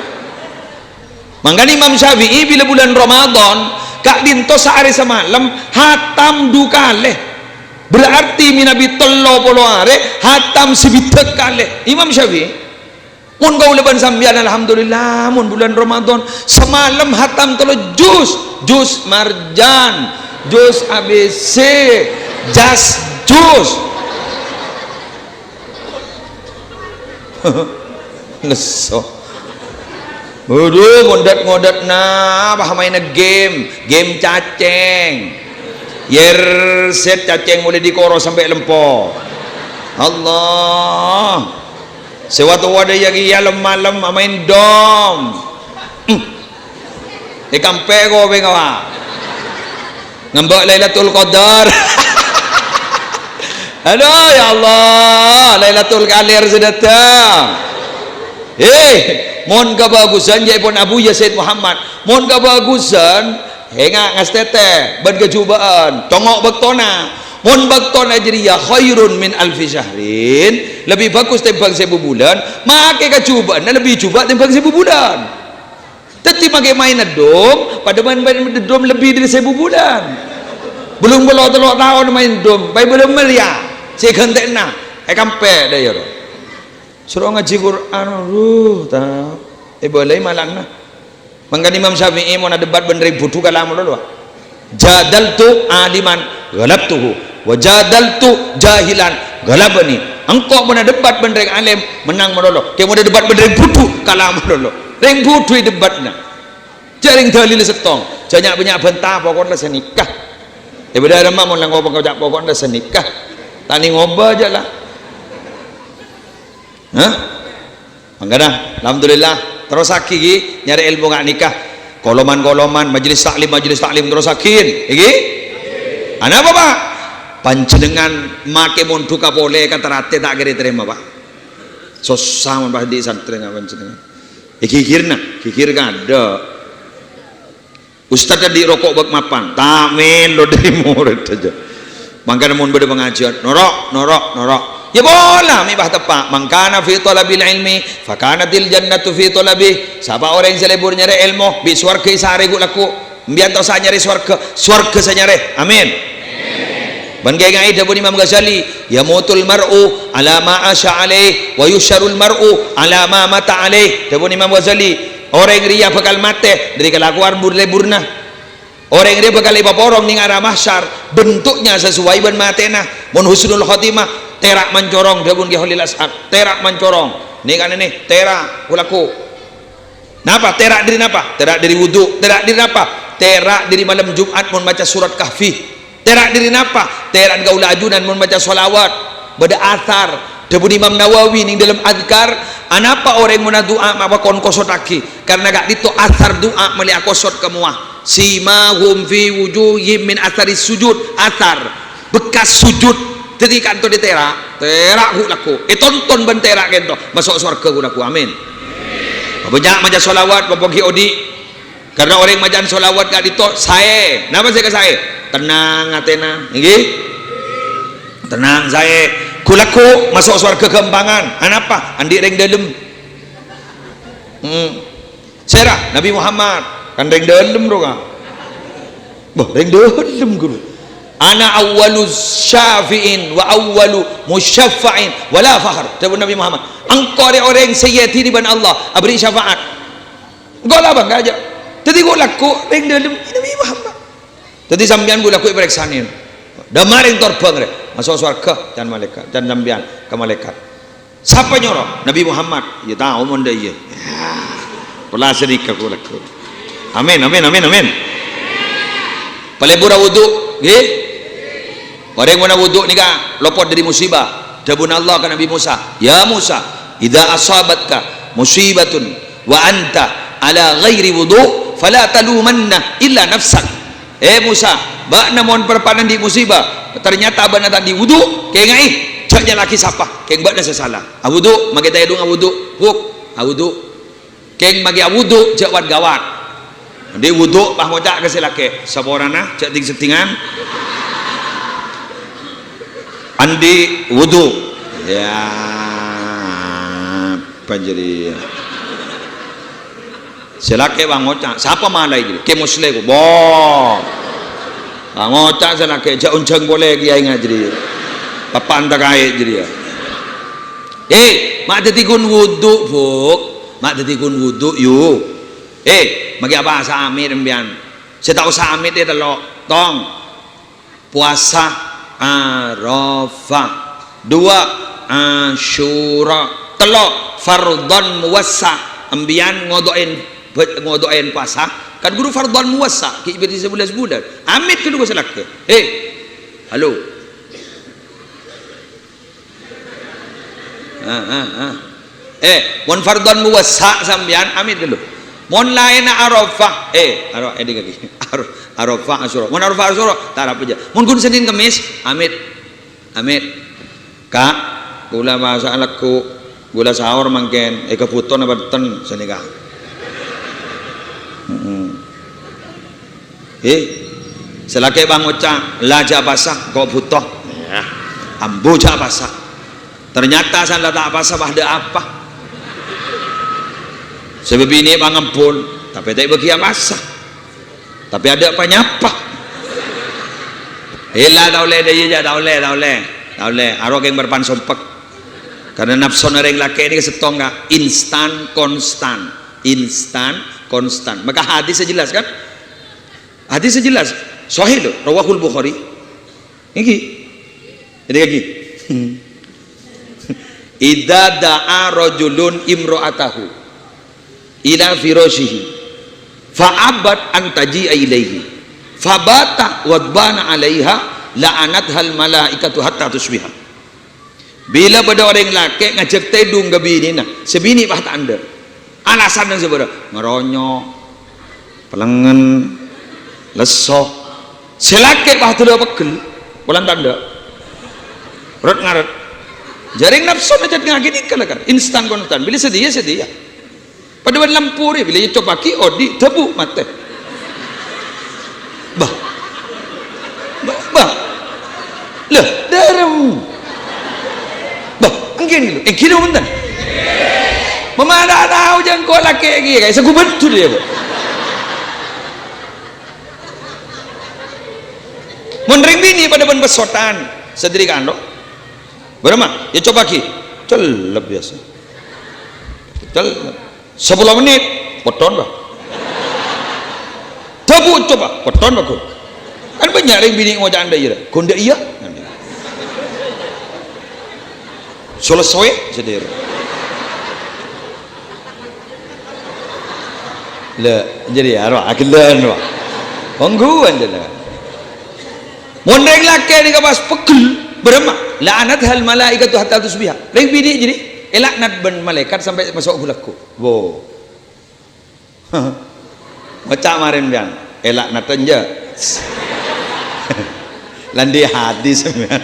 mangkan Imam Syafi'i bila bulan Ramadan kak dinto sehari semalam hatam dukale berarti minabi tello polo are hatam sebitek kale Imam Syafi'i mun kau leban sambian alhamdulillah mun bulan Ramadan semalam hatam telo jus marjan jus ABC jas jus ngeso waduh ngodat nah main game caceng yer set cacing mulai dikoro sampai lempo Allah sewatu wadah yang iya malam main dom ikan pego bengawa ngembak Lailatul Qadar aduh ya Allah Lailatul Qadar sudah datang mohon kebagusan jaipun Abu Yazid Muhammad mohon kebagusan henga ngastete berkejubaan tongok bektona mun bektona jadi ya khairun min alfi syahrin lebih bagus timbang 1000 bulan make kecubaan lebih coba timbang 1000 bulan tetapi pakai main dom pada main dom lebih dari 1000 bulan belum telok tahun main dom pai belum melia si gentena kampe dah ya suruh ngaji Quran ta boleh malangna mangkan Imam Syafi'i mau debat bener butuh kalam dulu jadaltu aliman galabtuhu wa jadaltu jahilan galabani engkau mau debat bener alim menang dulu kayak mau debat bener butuh kalam dulu reng butuh debatnya jaring dalil setong banyak bentah pokoknya senikah beda ramah mau ngomong kau pokoknya senikah tani ngoba aja lah mangkana alhamdulillah terus aki nyari ilmu nggak nikah koloman majelis taklim terus akin iki ana apa pak panjenengan make mun duka boleh kata rate tak kira terima pak susah mun di santri nggak panjenengan kikir ada ustaz tadi rokok bak mapan tamin lo dari murid aja mangkana mun beda pengajian norok ya boleh mi bah tepak mangkana fi talabil ilmi fakanatil jannatu fi talabi siapa orang yang selebur nyari ilmu bi swarga sare gu laku mbian to sa nyari swarga sa nyari amin ban gay ngai dabun Imam Ghazali yamutul mar'u ala ma asha alaih wa yusyarul mar'u ala ma mata alaih dabun Imam Ghazali orang ria bakal mate dari kelakuan burna orang dia bakal ibaporong ning arah mahsyar bentuknya sesuai ban matena mun husnul khotimah terak mencorong dabun ki Khalil As'ad terak mencorong nih kan ini terak kulaku napa terak diri napa terak diri wudu terak diri napa terak diri malam Jumat mun baca surat Kahfi terak diri napa terak gaul ajunan mun baca sholawat beda athar dabun Imam Nawawi ning dalam azkar anapa orang mun doa apa kon kosotaki karena gak itu athar doa meli akosot kemuah simahum fi wujuhim min atharis sujud athar bekas sujud jadi kantor di terak laku tonton ben terak kento masuk surga laku amin banyak maca sholawat bapak odi karena orang macan sholawat gak dito saya napa saya ke saya tenang atena nggih tenang saya kulaku masuk surga kembangan anapa andi reng dalem serah Nabi Muhammad kan reng dalem roga boh reng dalem guru ana awwalu syafi'in wa awwalu musyaffa'in wala fakhar dabun Nabi Muhammad engkau orang sayyidi di ban Allah abri syafaat engkau lah bang aja jadi gua laku ring dalam Nabi Muhammad jadi sambian gua laku ibareksanin damaring terbang re masuk surga dan malaikat dan sambian ke malaikat Siapa nyuruh? Nabi Muhammad. Ya tahu mon dia. Pula sedikit aku laku. Amin, amin, amin, amin. Palebura wudu, nggih. Orang mana wudu ni ka lopot dari musibah. Dabun Allah ke Nabi Musa. Ya Musa, idza asabatka musibatun wa anta ala ghairi wudu fala talumanna illa nafsak. Musa, bak namon perpanan di musibah. Ternyata abang tadi wudu, kayak ngai. Caknya laki siapa? Kayak bak dah salah. Awudu, magi tayo dong awudu. Huk, awudu. Kayak magi awudu, cak wat gawat. Dia wudu, bah ngocak ke laki. Saborana, cak ting setingan. Andi wudu. Ya, panjeri. Selake bang ngocak. Siapa malai jadi? Kayak muslim. Boh. Bang ngocak selake. Cak unceng boleh kiai ngajri. Apa anda kaya jadi ya? Mak tetikun wudu buk, mak tetikun wudu yuk. Bagi apa samit embian? Saya tahu samit itu lo, tong puasa Arafah, 2 Asyura, telok fardhon muwassa, embian ngodoin puasa. Kan guru fardhon muwassa, ki ibadi 11 bulan. Amit kedua selaka. Halo. Mon fardhon muwassa sambian amit dulu. Mon laina Arafah, Arafah Asyura. Mon Arafah Asyura, tak apa aja. Mon kun Senin Kamis, amit. Kak, gula masa anakku, gula sahur mangken, keputon apa ten senika. Selake bang ucang, laja basah kau butuh. Ambu ja basah. Ternyata saya tak apa sabah ada apa. Sebab ini pangempun, tapi tak bagi masak. Tapi ada apa nyapa? Hela taule dia je taule. Arok yang berpan sompek. Karena nafsu orang laki ini kesetong enggak instan konstan. Maka hadis sejelas kan? Hadis sejelas. Sahih loh, rawahul Bukhari. Ini lagi. Idza da'a rajulun imra'atahu ila firashihi fa'abat an taji'a ilaihi fabata wadbana 'alaiha la'anathal malaikatu hatta tusbiha. Bila pada orang laki ngajak tedung ke bini sebini bah tak anda alasan yang sebenarnya ngeronyo pelengen lesok selaki bah tidak pegel pulang tanda rot ngaret jaring nafsu macam ngagini kan instan konstan bila sedia pada lampu dia bila dia coba ki odi tebu mate bah lah daram bah mungkin kira bentar mama dah tahu jangan kau laki lagi kayak saya betul dia menering bini pada ben besotan sediri kan dok berapa? Ya coba ki, celep biasa. 10 menit, poton bah. Tebu coba, poton bah kau. Kan banyak yang bini ngojak anda iya, kau ndak iya. Selesai sedir. Lah, jadi arwah akilan wah. Pengguan je lah. Mondeng laki ni kapas pegel. Berapa? La'anat hal malaikatu hatta tusbiha. Ring bini jadi elaknat ben malaikat sampai masuk bulaku. Wo. Macam kemarin biang elaknat aja. Landi hadis sembilan.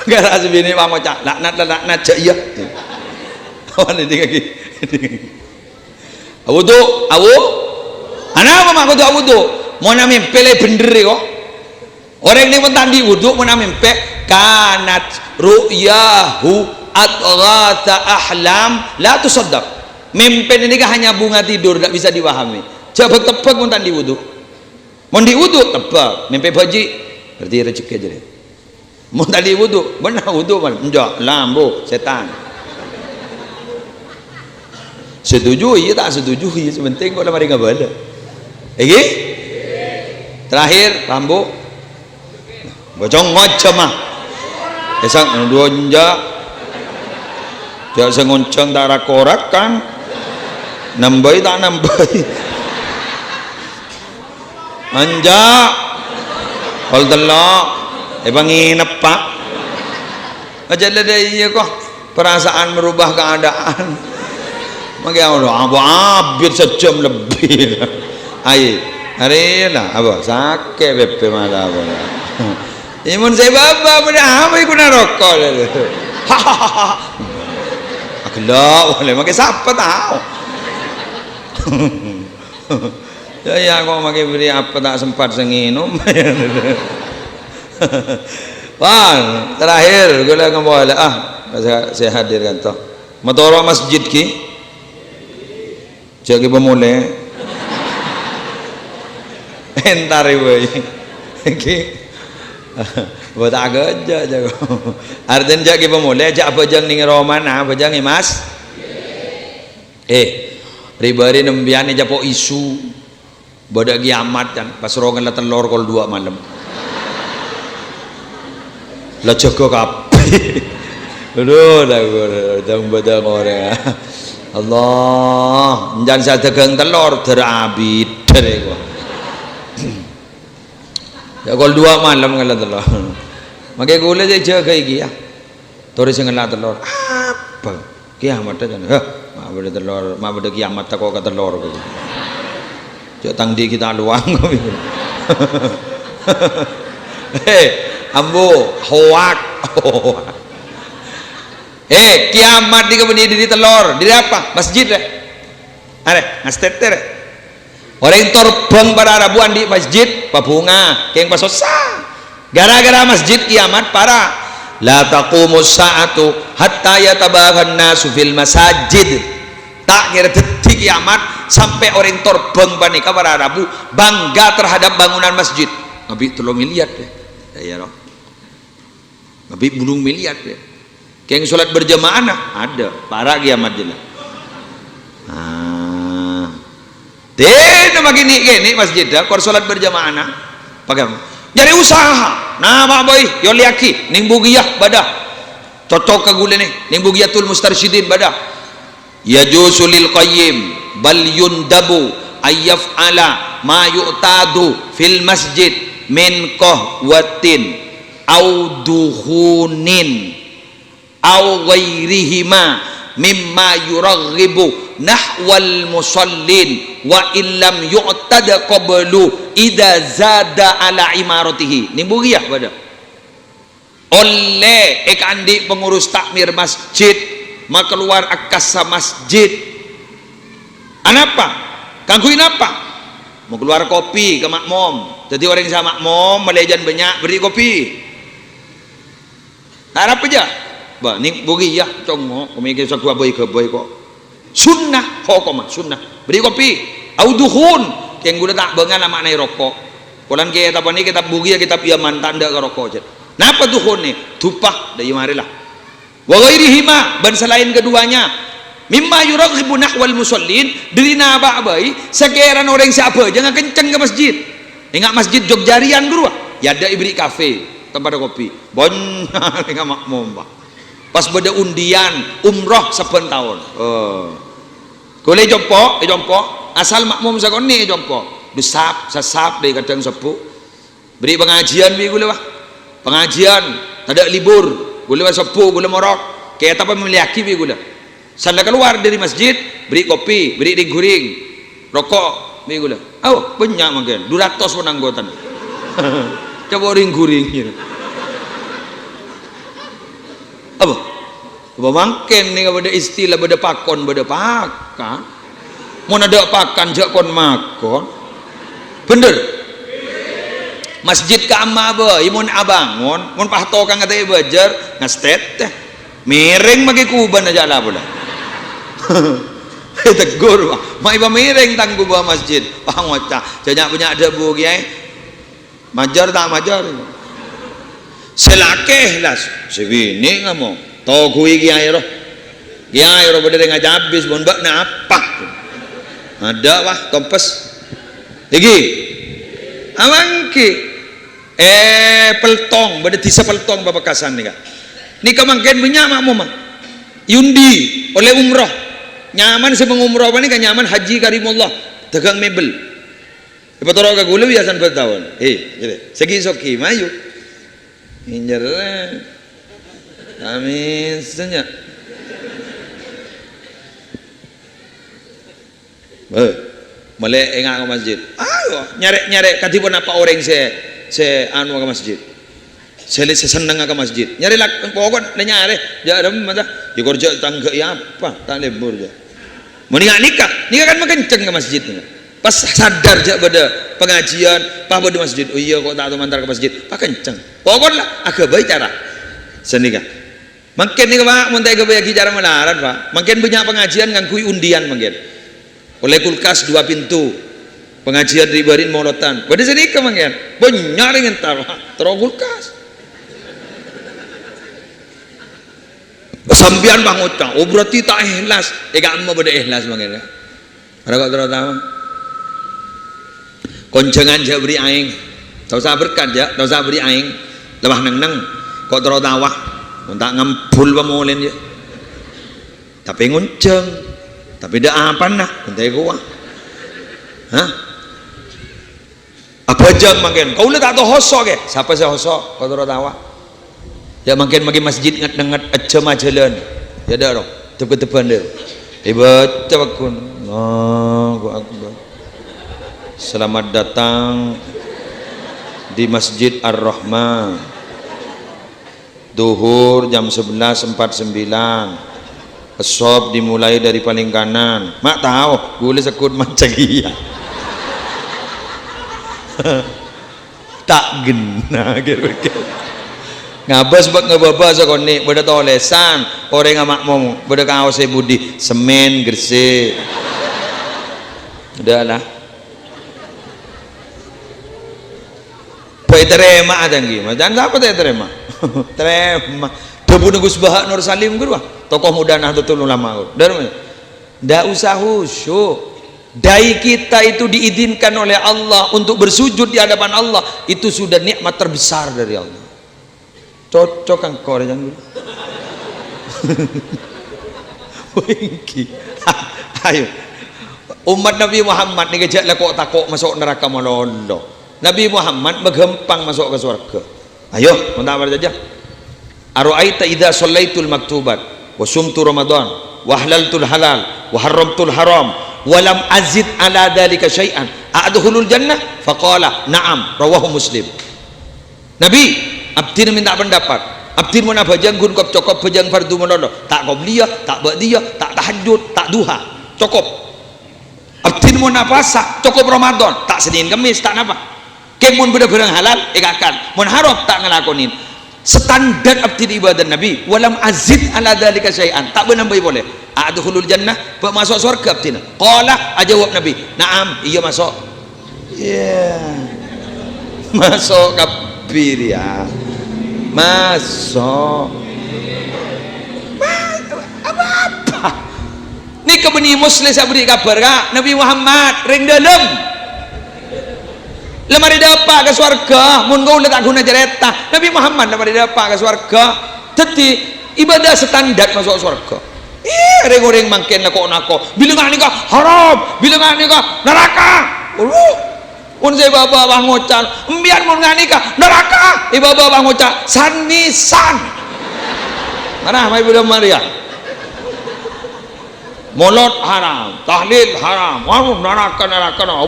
Gara sebini bang macam laknat je iya. Awak ni lagi. Awudu, anak apa mak kudu awudu? Mau nami pele bener kok. Orang ini mentandi wudhu mana mimpi kanat ru'yahu adghatha ahlam la tusaddaq. Mimpi ini kan hanya bunga tidur, tak bisa dipahami. Coba tebak mentandi wudhu. Mau di wudhu tebak, mimpi baji berarti rezeki aja deh. Mau tadi wudhu, benar wudhu kan? Enggak, lambo setan. Setuju iya tak setuju iya sebenting kok lemari enggak bala. Terakhir lambo bocong ngoceh mah esang dua njak jak sengonceng tak rakorak kan nambai tak nambai anjak kal delok nginep pak aja ada iya kok perasaan merubah keadaan makanya Allah abis sejam lebih ayo hari lah apa sakit bebe malah apa imun saya baba pada apa ikut rokok hahaha agelak boleh makai siapa tahu ya kok makai beri apa tak sempat senginum wah terakhir gue lagi boleh saya hadirkan toh motor masjid ki jadi pemulai entar ibu ki buat agak aja jago artinya jadi pemulai aja apa jang ning romana apa jang mas ribari nembian aja po isu bodak kiamat kan pas rongan lah telur kol 2 malam lah jaga kabeh aduh dah gue badang orang Allah jangan saya dagang telur terabid dari gua ya kol 2 malam ngalah telur makanya gula je jaga iki ya tori sing ngalah telur apa kiamat aja mak beda telur mak beda kiamat tak kok telur gitu jak tangdi kita luang ambo hoak kiamat di kebeni di telur di apa masjid deh are ngasteter orang torbang pada rabuan di masjid pabunga keng pasosa gara-gara masjid kiamat para la taqumus sa'atu hatta yatabahan nasu fil masajid tak kira detik kiamat sampai orang torbang panika para rabu bangga terhadap bangunan masjid nabi 3 miliar deh ya roh nabi burung miliar deh keng sholat berjamaah nah ada para kiamat jelas makin ini masjid dah kor sholat berjamaah nah pakai jadi usaha nah mak boy yo liaki ning bugiyah badah cocok ke gule nih ning bugiyatul mustarsyidin badah ya jusulil qayyim bal yundabu ayyaf'ala ma yu'tadu fil masjid min qahwatin au duhunin au ghairihima mimma yuraghibu nahwal musallin wa illam yu'tada qablu idza zada ala imaratihi ning bugiyah pada oleh andi pengurus takmir masjid maka keluar akasa masjid anapa kangguin apa mau keluar kopi ke makmum jadi orang yang sama makmum melejan banyak beri kopi harap aja bah ning bugiyah congo kumikir satu boy ke boy kok sunnah hukum sunnah beri kopi auduhun yang guna tak bengan nama nai rokok kolan kita apa ni kita bugi kita piaman tanda ke rokok je napa duhun ni tupah dari marilah wa ghairihima ban selain keduanya mimma yuraghibu nahwal musallin dirina babai sekeran orang siapa jangan kenceng ke masjid ingat masjid Jogjarian guru ya ada ibri kafe tempat kopi bonnya dengan makmum bah pas beda undian umroh 10 tahun boleh jompo asal makmum sakoni jompo dusap sasap dari kadang sepuh beri pengajian bi gula bah pengajian tidak libur gula sepuh gula morok kayak apa memiliki bi gula sanda keluar dari masjid beri kopi beri guring rokok bi gula banyak makan 200 pun anggotan coba guring apa mungkin ni kepada istilah beda pakon beda pakan mau ada pakan jak kon makon bener masjid ke amma ba imun abangun mun pahto kang kata bajar ngastet miring magi kuban aja lah pula tegur bah mai ba miring tanggu ba masjid ngocah janyak punya ada bu kiai majar tak majar selakeh lah sebini ngomong tau kui kiai roh berdiri ngajak habis bon bak na apa ada wah kompes lagi amangki peltong berdiri tisa peltong babakasan ni kak Ni kemangken banyak makmum mah. Yundi oleh umroh. Nyaman sebelum umroh apa ni kan nyaman haji karimullah. Tegang mebel. Lepas tu orang gula biasa bertahun. Jadi segi soki mayu. Injer. Amin senyap. Malay enggak ke masjid. Ayo nyarek katipun apa orang se anu ke masjid. Saya senang ke masjid. Nyari lak pokok nyari. Jangan mana. Ya kerja tangga ya apa? Tak lebur je. Menikah nikah kan makenceng ke masjid ni. Pas sadar je pada pengajian, pas pada masjid. Oh iya kok tak tahu mantar ke masjid. Pak kenceng. Pokoklah agak baik cara. Senikah. Makin ni pak, muntai ke baik cara melarat pak. Makin banyak pengajian ngangkui undian makin. Oleh kulkas 2 pintu. Pengajian ribarin molotan. Pada sini ke makin. Banyak dengan tar. Terus kulkas. Sambian bang utang, oh berarti tak ikhlas. Gak mau pada ikhlas makin. Ada kau terutama. Koncengan je beri aing. Tak usah berkat je, tak usah beri aing. Lebah neng kau terutama. Tak ngampul pamolen je. Tapi ngonceng. Tapi dah apa nak? Kuntai gua. Hah? Apa jam makin? Kau le tak tahu hosok ke? Siapa sih hosok? Kau terutama. Ya makin masjid ngat aja majalan. Ya dah roh. Tepat-tepat dia. Baca bakun. Allahu Akbar. Selamat datang di Masjid Ar-Rahman. Duhur jam 11.49. Asop dimulai dari paling kanan. Mak tahu, boleh sekut macam iya. Tak gena kira-kira. Ngabas bak ngababas kau ni, benda tolesan orang ngamak mau, benda kau saya budi semen gresik. Udah lah. Pai terima ada lagi, macam apa terima? Terima. Debu Gus Bahak Nur Salim gua, tokoh muda Nahdlatul Ulama gua. Dari mana? Ndak usah khusyuk. Dai kita itu diizinkan oleh Allah untuk bersujud di hadapan Allah, itu sudah nikmat terbesar dari Allah. Cocok kan kau jangan dulu. Wengki. Ayo. Umat Nabi Muhammad ni kejak lah kok takut masuk neraka malolo. Nabi Muhammad bergempang masuk ke surga. Ayo, minta berjajah. Ara'aita idza shallaitul maktubat wa sumtu ramadan wa halaltul halal wa haramtul haram wa lam azid ala dzalika syai'an a'dkhulul jannah faqala na'am rawahu Muslim. Nabi abdin minta pendapat. Abdin mana bajang gun kop cokop bajang fardu monono. Tak qobliyah, tak ba'diyah, tak tahajud, tak duha. Cokop. Abdin mana puasa, cokop Ramadan, tak Senin Kamis, tak napa. Kemun benda-benda halal, akan. Mun haram tak ngelakonin. Standar abdin ibadah Nabi, walam azid ala dzalika syai'an. Tak menambah boleh. Adkhulul jannah, masuk surga abdin. Qala ajawab Nabi, "Na'am, iya masuk." Yeah. Masuk kapir ya. Masuk apa ni kebeni muslim saya beri kabar kak Nabi Muhammad ring dalam lemari dapat ke surga mun kau letak guna cerita Nabi Muhammad lemari dapat ke surga jadi ibadah standar masuk surga ring-ring makin nako bila nggak nikah haram bila nggak nikah neraka pun saya baba bang ngocan biar mun nggak nikah neraka baba bang ngocan sanisan mana mai belum Maria molot haram tahlil haram warung neraka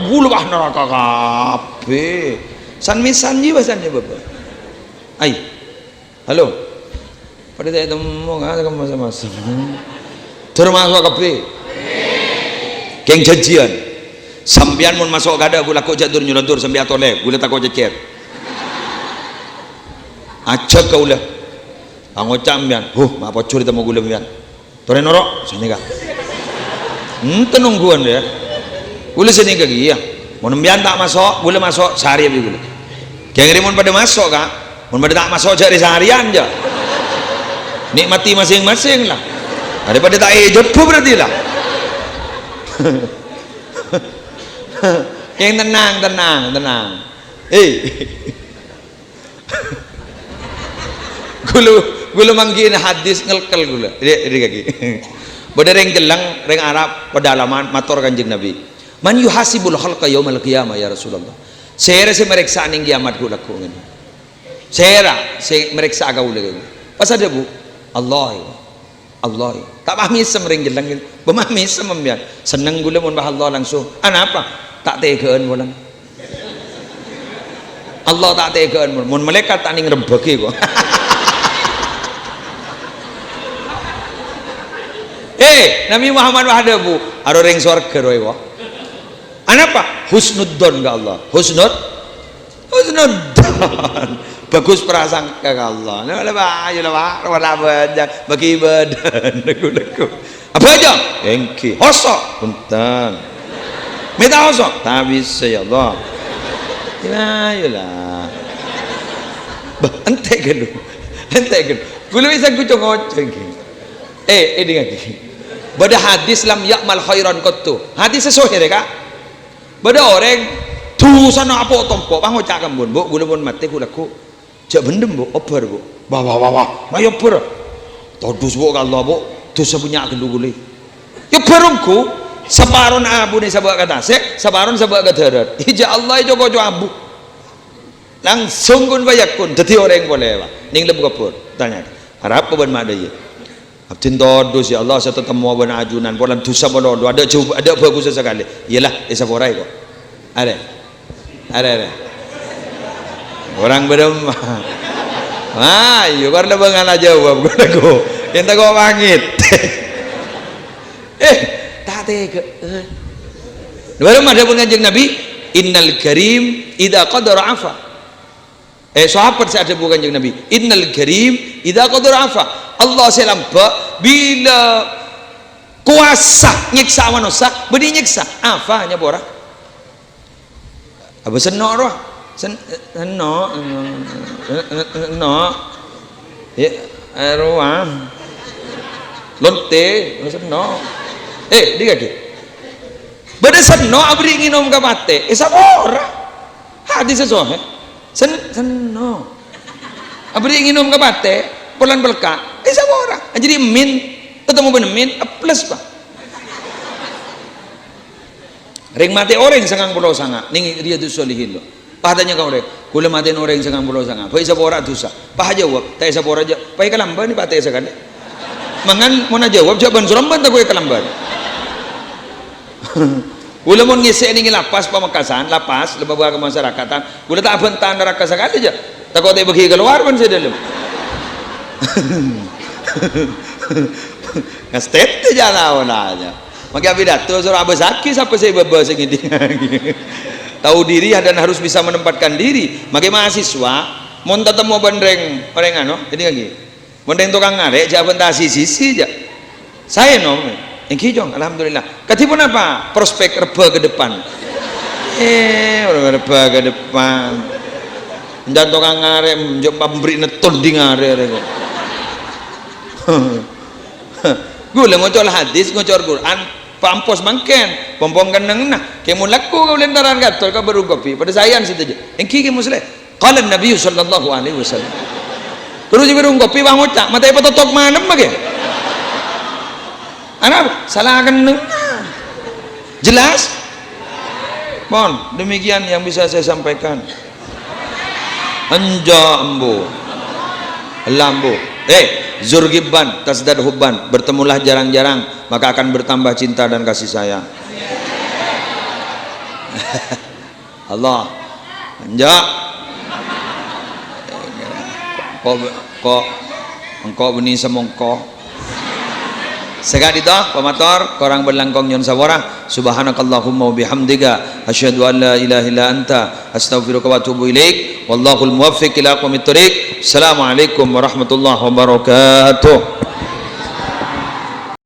bulbah neraka kape sanisan ji bahasannya baba ai halo pada saya temu nggak masa-masa termasuk kape geng janjian sambian mun masuk gada gula kok jadur nyulantur sambian toleh gula tak kok cecet acak kau lah ango cambian mak pocur kita mau gula mian tore norok sini kak tenungguan dia gula sini kak iya mun mian tak masuk gula masuk sehari habis gula kira mun pada masuk kak mun pada tak masuk cari seharian aja nikmati masing-masing lah daripada tak jepu berarti lah yang tenang gula manggil hadis ngelkel gula dia kaki beda reng gelang reng Arab pedalaman matur Kanjeng Nabi man yuhasibul khalqa yaumal qiyamah ya Rasulullah saya meriksa ning kiamat gula ko ngene saya meriksa agak gula pas ada bu Allah tak pahami semring gelang bemahmi semembian seneng gula mun bah Allah langsung apa tak tegaan bolang Allah tak tegaan mun malaikat tak ning rebeki kok Nabi Muhammad wahda bu aro ring surga roy wa apa husnudzon ke Allah husnudzon bagus prasangka ke Allah wala badan bagi badan apa aja engki hosok punten minta hosok tak bisa ya Allah yalah ente kan gula bisa kucing ngoceng ini lagi bada hadis lam yakmal khairan qattu hadis sesuai ya kak bada orang tu sana apa tompo pangocak kambun bu gula pun mati kulaku jak bendem bu oper bu wah mayo per todus bu kalau bu dosa punya gendugule ya perungku separon abu ni sabak kata separon sabak kata darat ija Allah itu kau abu langsung kun bayakun jadi orang boleh pak ning lebu kapur tanya harap apa ada ya abdin todus ya Allah saya tetap mau benajunan polan dosa bodoh ada bagus sekali iyalah isaporai kok ada orang beremah ayo karena bangala jawab gue ente kok pangit tak tega baru ada pun Kanjeng Nabi innal karim idza qadara afa sahabat saya ada bukan Kanjeng Nabi innal karim idza qadara afa Allah selampa bila kuasa nyiksa manusia beri nyiksa apa hanya bora apa senok roh senok ya roh lonte senok di kaki beda senok abri nginom kapate sabora hadis sesuai senok abri nginom kapate polan belka sama orang jadi min ketemu bener min plus pak ring mati orang sangang pulau sanga ning dia tu solihin lo pahatanya kau orang kula mati orang sangang pulau sanga pai sabora dosa pah jawab tai sabora aja pai kalamban ni patai sekali mangan mau jawab jawaban suramban tak gue kalamban kula mau ngisi ning lapas pamekasan lapas lebaga ke masyarakatan kula tak bentan neraka sekali aja takut dia bagi keluar pun saya dalam ngastet jalan aja maka pidato surah besaki sampai saya bebas segini tahu diri dan harus bisa menempatkan diri maka mahasiswa mau tetemu bandreng orang jadi lagi bandreng tukang ngarek jangan tasi sisi aja saya yang kijong alhamdulillah katipun apa prospek reba ke depan reba ke depan dan tukang ngarek memberi neton di ngarek gula ngocol hadis ngocol Quran pampos mangken pompong keneng nah kemu laku kau lentaran gatol kau baru kopi pada sayang situ aja engki ke muslim qala Nabi sallallahu alaihi wasallam terus baru kopi bang ngocak mata apa totok manem bagi anak salah keneng jelas bon demikian yang bisa saya sampaikan anja ambo lambo Zurgibban tasdad hubban bertemulah jarang-jarang maka akan bertambah cinta dan kasih sayang Allah anjak kok engkau benih semongko sekat itu pemator korang berlangkong nyon sawara subhanakallahumma wa bihamdika asyhadu an la ilaha illa anta astaghfiruka wa atubu ilaik wallahul muwaffiq ila aqwamit thoriq assalamualaikum warahmatullahi wabarakatuh.